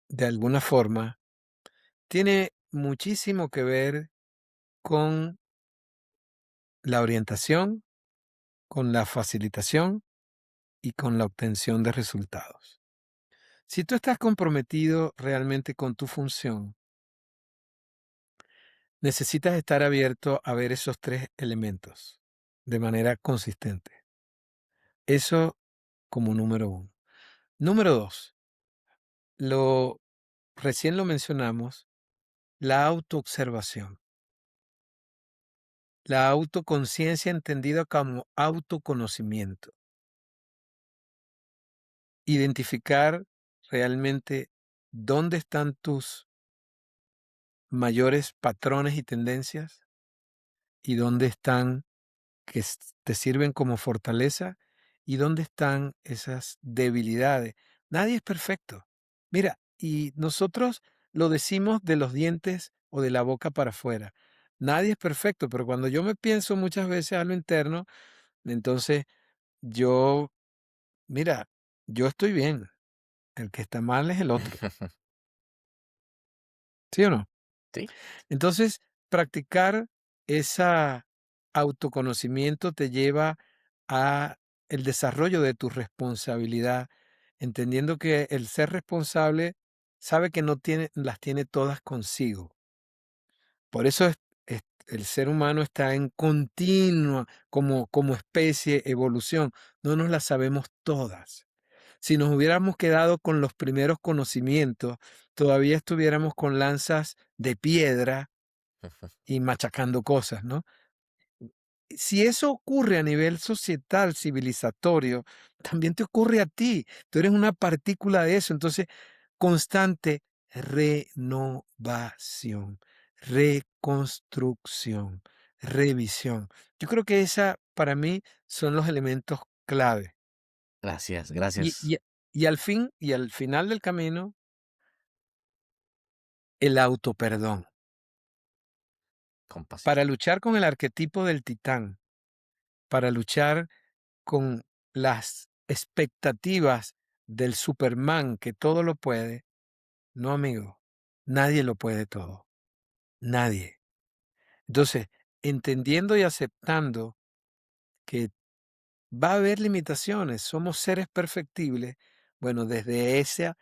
de alguna forma, tiene muchísimo que ver con la orientación, con la facilitación y con la obtención de resultados. Si tú estás comprometido realmente con tu función, necesitas estar abierto a ver esos tres elementos de manera consistente. Eso como número uno. Número dos, lo recién lo mencionamos, la autoobservación, la autoconciencia entendida como autoconocimiento. Identificar realmente dónde están tus mayores patrones y tendencias y dónde están que te sirven como fortaleza y dónde están esas debilidades. Nadie es perfecto. Mira, y nosotros lo decimos de los dientes o de la boca para afuera. Nadie es perfecto, pero cuando yo me pienso muchas veces a lo interno, entonces yo, mira, yo estoy bien. El que está mal es el otro. ¿Sí o no? Sí, Entonces, practicar esa autoconocimiento te lleva a el desarrollo de tu responsabilidad, entendiendo que el ser responsable sabe que no tiene, las tiene todas consigo. Por eso el ser humano está en continua, como especie, evolución. No nos las sabemos todas. Si nos hubiéramos quedado con los primeros conocimientos, todavía estuviéramos con lanzas de piedra y machacando cosas, ¿no? Si eso ocurre a nivel societal, civilizatorio, también te ocurre a ti. Tú eres una partícula de eso. Entonces, constante renovación, reconstrucción, revisión. Yo creo que esa, para mí, son los elementos clave. gracias, Y, gracias. y, y al fin, y al final del camino, el autoperdón. Compasión. Para luchar con el arquetipo del titán, para luchar con las expectativas del Superman que todo lo puede, no, amigo, nadie lo puede todo, nadie. Entonces, entendiendo y aceptando que va a haber limitaciones, somos seres perfectibles, bueno, desde esa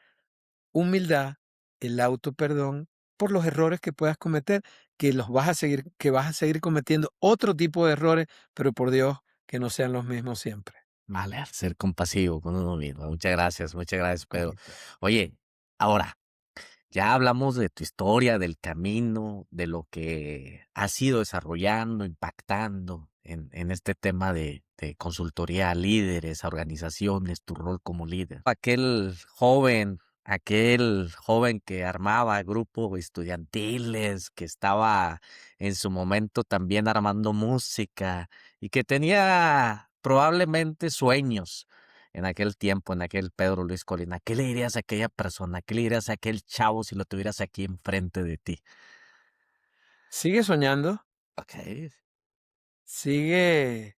humildad, el autoperdón por los errores que puedas cometer, que vas a seguir cometiendo otro tipo de errores, pero por Dios, que no sean los mismos siempre. Vale, ser compasivo con uno mismo. Muchas gracias, Pedro. Correcto. Oye, ahora, ya hablamos de tu historia, del camino, de lo que has ido desarrollando, impactando en este tema de consultoría a líderes, a organizaciones, tu rol como líder. Aquel joven que armaba grupos estudiantiles, que estaba en su momento también armando música y que tenía probablemente sueños en aquel tiempo, en aquel Pedro Luis Colina, ¿qué le dirías a aquella persona? ¿Qué le dirías a aquel chavo si lo tuvieras aquí enfrente de ti? Sigue soñando, Okey, sigue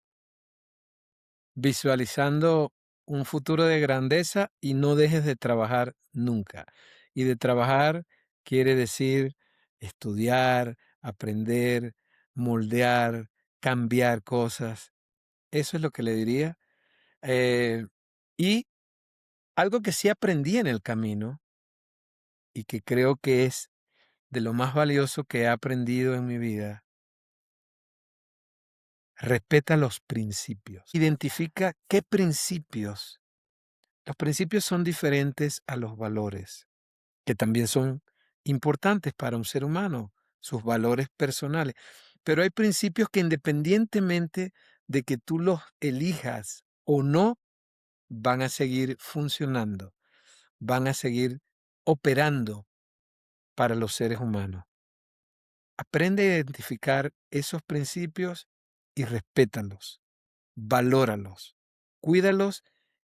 visualizando un futuro de grandeza y no dejes de trabajar nunca. Y de trabajar quiere decir estudiar, aprender, moldear, cambiar cosas. Eso es lo que le diría. Eh, y algo que sí aprendí en el camino y que creo que es de lo más valioso que he aprendido en mi vida, respeta los principios. Identifica qué principios. Los principios son diferentes a los valores, que también son importantes para un ser humano, sus valores personales. Pero hay principios que independientemente de que tú los elijas o no, van a seguir funcionando, van a seguir operando para los seres humanos. Aprende a identificar esos principios y respétalos, valóralos, cuídalos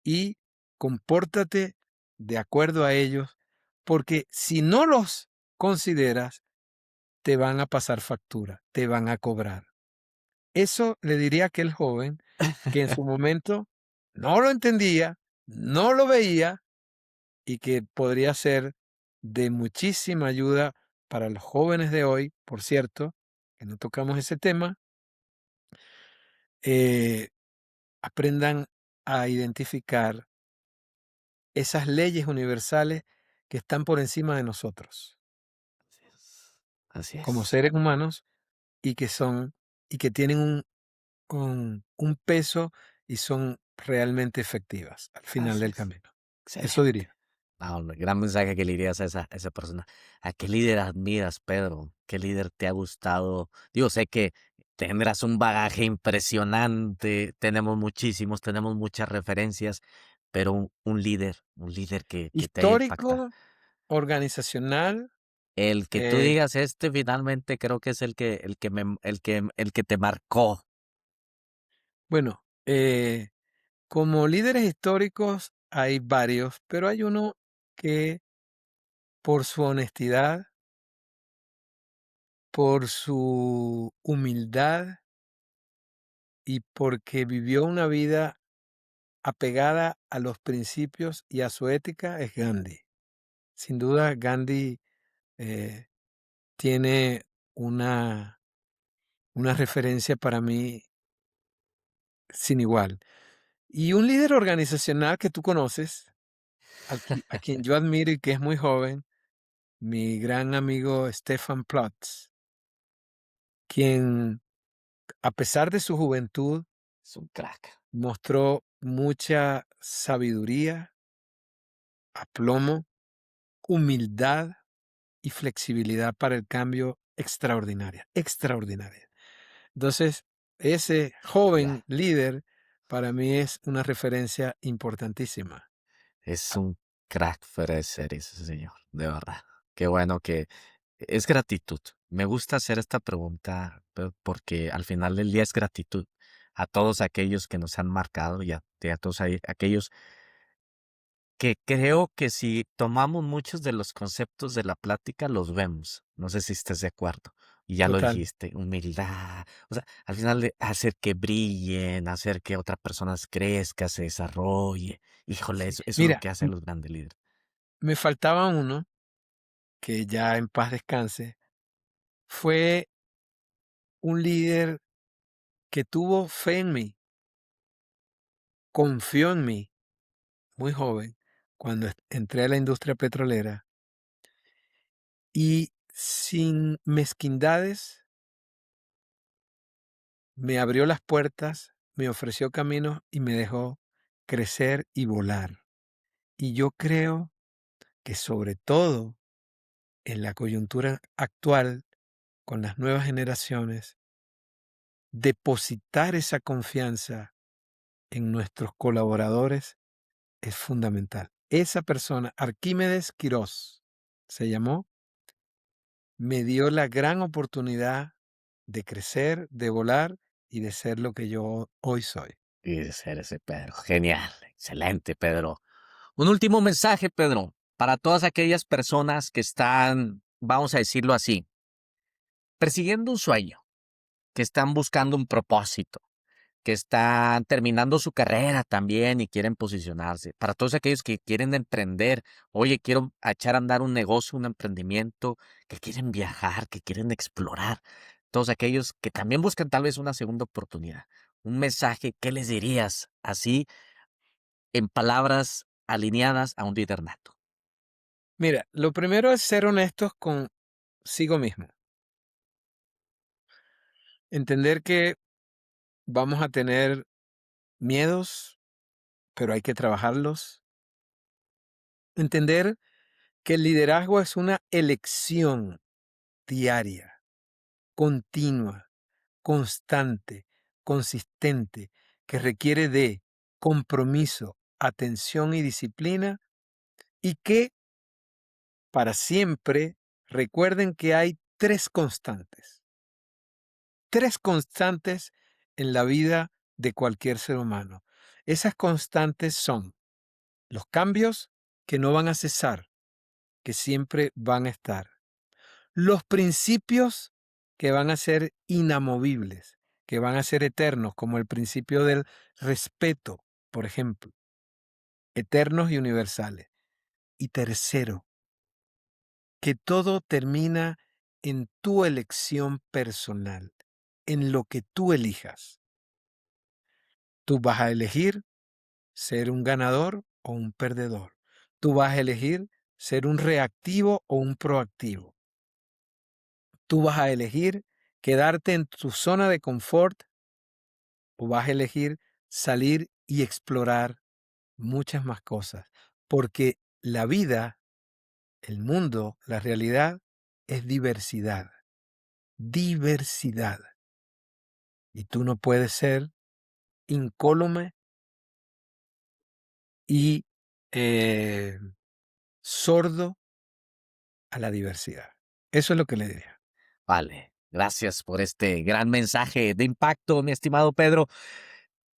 y compórtate de acuerdo a ellos, porque si no los consideras, te van a pasar factura, te van a cobrar. Eso le diría a aquel joven que en su momento no lo entendía, no lo veía y que podría ser de muchísima ayuda para los jóvenes de hoy, por cierto, que no tocamos ese tema, eh, aprendan a identificar esas leyes universales que están por encima de nosotros, así es. Así como es. seres humanos, y que son, y que tienen un peso y son realmente efectivas al final Así del es. camino. Eso Excelente. diría. No, hombre, gran mensaje que le dirías a esa persona. ¿A qué líder admiras, Pedro? ¿Qué líder te ha gustado? Digo, sé que tendrás un bagaje impresionante, tenemos muchísimos, tenemos muchas referencias, pero un líder que te haya impactado. Histórico, organizacional, El que tú eh, digas, este finalmente creo que es el que te marcó. bueno, como líderes históricos hay varios, pero hay uno que por su honestidad, por su humildad y porque vivió una vida apegada a los principios y a su ética es Gandhi. Sin duda, Gandhi eh, tiene una, una referencia para mí sin igual. Y un líder organizacional que tú conoces, a quien yo admiro y que es muy joven, mi gran amigo Stefan Plotz, quien a pesar de su juventud Es un crack. mostró mucha sabiduría, aplomo, humildad y flexibilidad para el cambio extraordinaria, extraordinaria. Entonces, ese joven Ya. líder para mí es una referencia importantísima. Es un crack fuera de serie ese señor, de verdad. Qué bueno que es gratitud. Me gusta hacer esta pregunta porque al final del día es gratitud a todos aquellos que nos han marcado y a todos aquellos que creo que si tomamos muchos de los conceptos de la plática, los vemos. No sé si estés de acuerdo. Y ya lo Total. dijiste, humildad. O sea, al final de hacer que brillen, hacer que otra persona crezca, se desarrolle. Híjole, Sí. eso es lo Mira, que hacen los grandes líderes. me faltaba uno que ya en paz descanse. Fue un líder que tuvo fe en mí, confió en mí, muy joven, cuando entré a la industria petrolera y sin mezquindades me abrió las puertas, me ofreció caminos y me dejó crecer y volar. Y yo creo que sobre todo en la coyuntura actual, con las nuevas generaciones, depositar esa confianza en nuestros colaboradores es fundamental. Esa persona, Arquímedes Quirós, se llamó, me dio la gran oportunidad de crecer, de volar y de ser lo que yo hoy soy. Y de ser ese Pedro. Genial, excelente, Pedro. Un último mensaje, Pedro, para todas aquellas personas que están, vamos a decirlo así, persiguiendo un sueño, que están buscando un propósito, que están terminando su carrera también y quieren posicionarse. Para todos aquellos que quieren emprender, oye, quiero echar a andar un negocio, un emprendimiento, que quieren viajar, que quieren explorar. Todos aquellos que también buscan tal vez una segunda oportunidad. Un mensaje, ¿qué les dirías así en palabras alineadas a un líder nato? Mira, lo primero es ser honestos consigo mismo. Entender que vamos a tener miedos, pero hay que trabajarlos. Entender que el liderazgo es una elección diaria, continua, constante, consistente, que requiere de compromiso, atención y disciplina, y que para siempre recuerden que hay tres constantes en la vida de cualquier ser humano. Esas constantes son los cambios que no van a cesar, que siempre van a estar. Los principios que van a ser inamovibles, que van a ser eternos, como el principio del respeto, por ejemplo, eternos y universales. Y tercero, que todo termina en tu elección personal, en lo que tú elijas. Tú vas a elegir ser un ganador o un perdedor. Tú vas a elegir ser un reactivo o un proactivo. Tú vas a elegir quedarte en tu zona de confort o vas a elegir salir y explorar muchas más cosas. Porque la vida, el mundo, la realidad es diversidad. Diversidad. Y tú no puedes ser incólume y sordo a la diversidad. Eso es lo que le diría. Vale, gracias por este gran mensaje de impacto, mi estimado Pedro.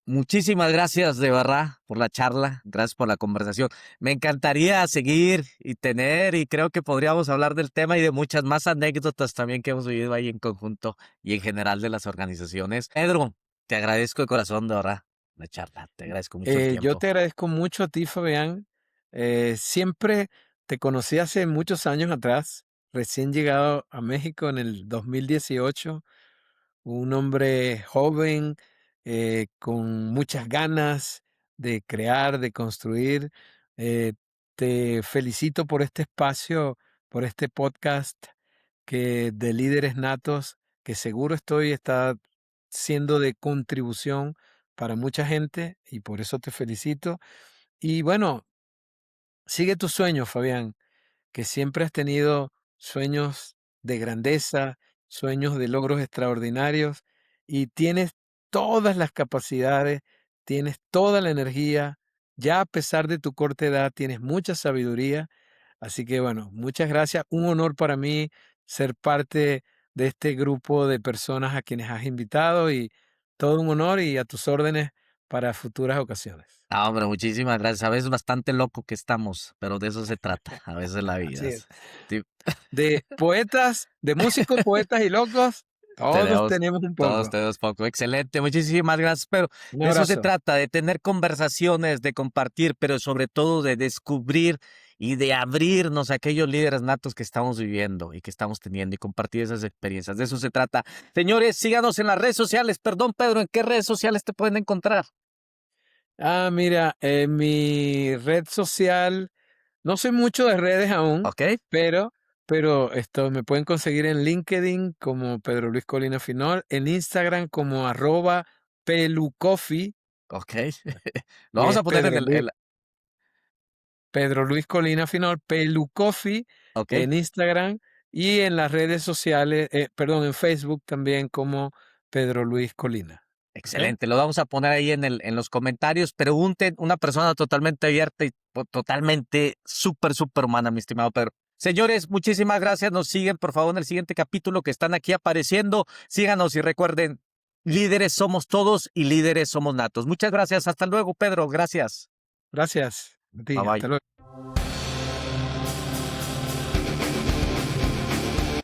Muchísimas gracias de verdad por la charla, gracias por la conversación. Me encantaría seguir y tener, y creo que podríamos hablar del tema y de muchas más anécdotas también que hemos vivido ahí en conjunto y en general de las organizaciones. Pedro, te agradezco de corazón, de verdad, la charla, te agradezco mucho el Yo tiempo. te agradezco mucho a ti, Fabián. Siempre te conocí hace muchos años atrás, recién llegado a México en el 2018, un hombre joven, con muchas ganas de crear, de construir. Eh, Te felicito por este espacio, por este podcast que de líderes natos, que seguro está siendo de contribución para mucha gente y por eso te felicito. Y bueno, sigue tus sueños, Fabián, que siempre has tenido sueños de grandeza, sueños de logros extraordinarios y tienes todas las capacidades, tienes toda la energía, ya a pesar de tu corta edad, tienes mucha sabiduría. Así que bueno, muchas gracias. Un honor para mí ser parte de este grupo de personas a quienes has invitado y todo un honor y a tus órdenes para futuras ocasiones. Ah, hombre, muchísimas gracias. A veces bastante loco que estamos, pero de eso se trata, a veces la vida. Así es. Sí, De poetas, de músicos, poetas y locos, todos tenemos, tenemos un todos poco. tenemos poco. Excelente, muchísimas gracias. Pero Un de eso se abrazo. trata, de tener conversaciones, de compartir, pero sobre todo de descubrir y de abrirnos a aquellos líderes natos que estamos viviendo y que estamos teniendo y compartir esas experiencias. De eso se trata. Señores, síganos en las redes sociales. Perdón, Pedro, ¿en qué redes sociales te pueden encontrar? Mira, en mi red social, no soy mucho de redes aún, ¿Ok? pero, pero esto me pueden conseguir en LinkedIn como Pedro Luis Colina Finol, en Instagram como @pelucoffee, Ok. Lo Y vamos es a poner en Pedro Luis Colina Finol, Pelucoffee, ok. en Instagram y en las redes sociales, perdón, en Facebook también como Pedro Luis Colina. ¿Ok? Excelente, lo vamos a poner ahí en los comentarios. Pregunten, una persona totalmente abierta y totalmente súper humana, mi estimado Pedro. Señores, muchísimas gracias. Nos siguen, por favor, en el siguiente capítulo que están aquí apareciendo. Síganos y recuerden, líderes somos todos y líderes somos natos. Muchas gracias. Hasta luego, Pedro. Gracias. Gracias a ti. Bye Hasta bye. luego.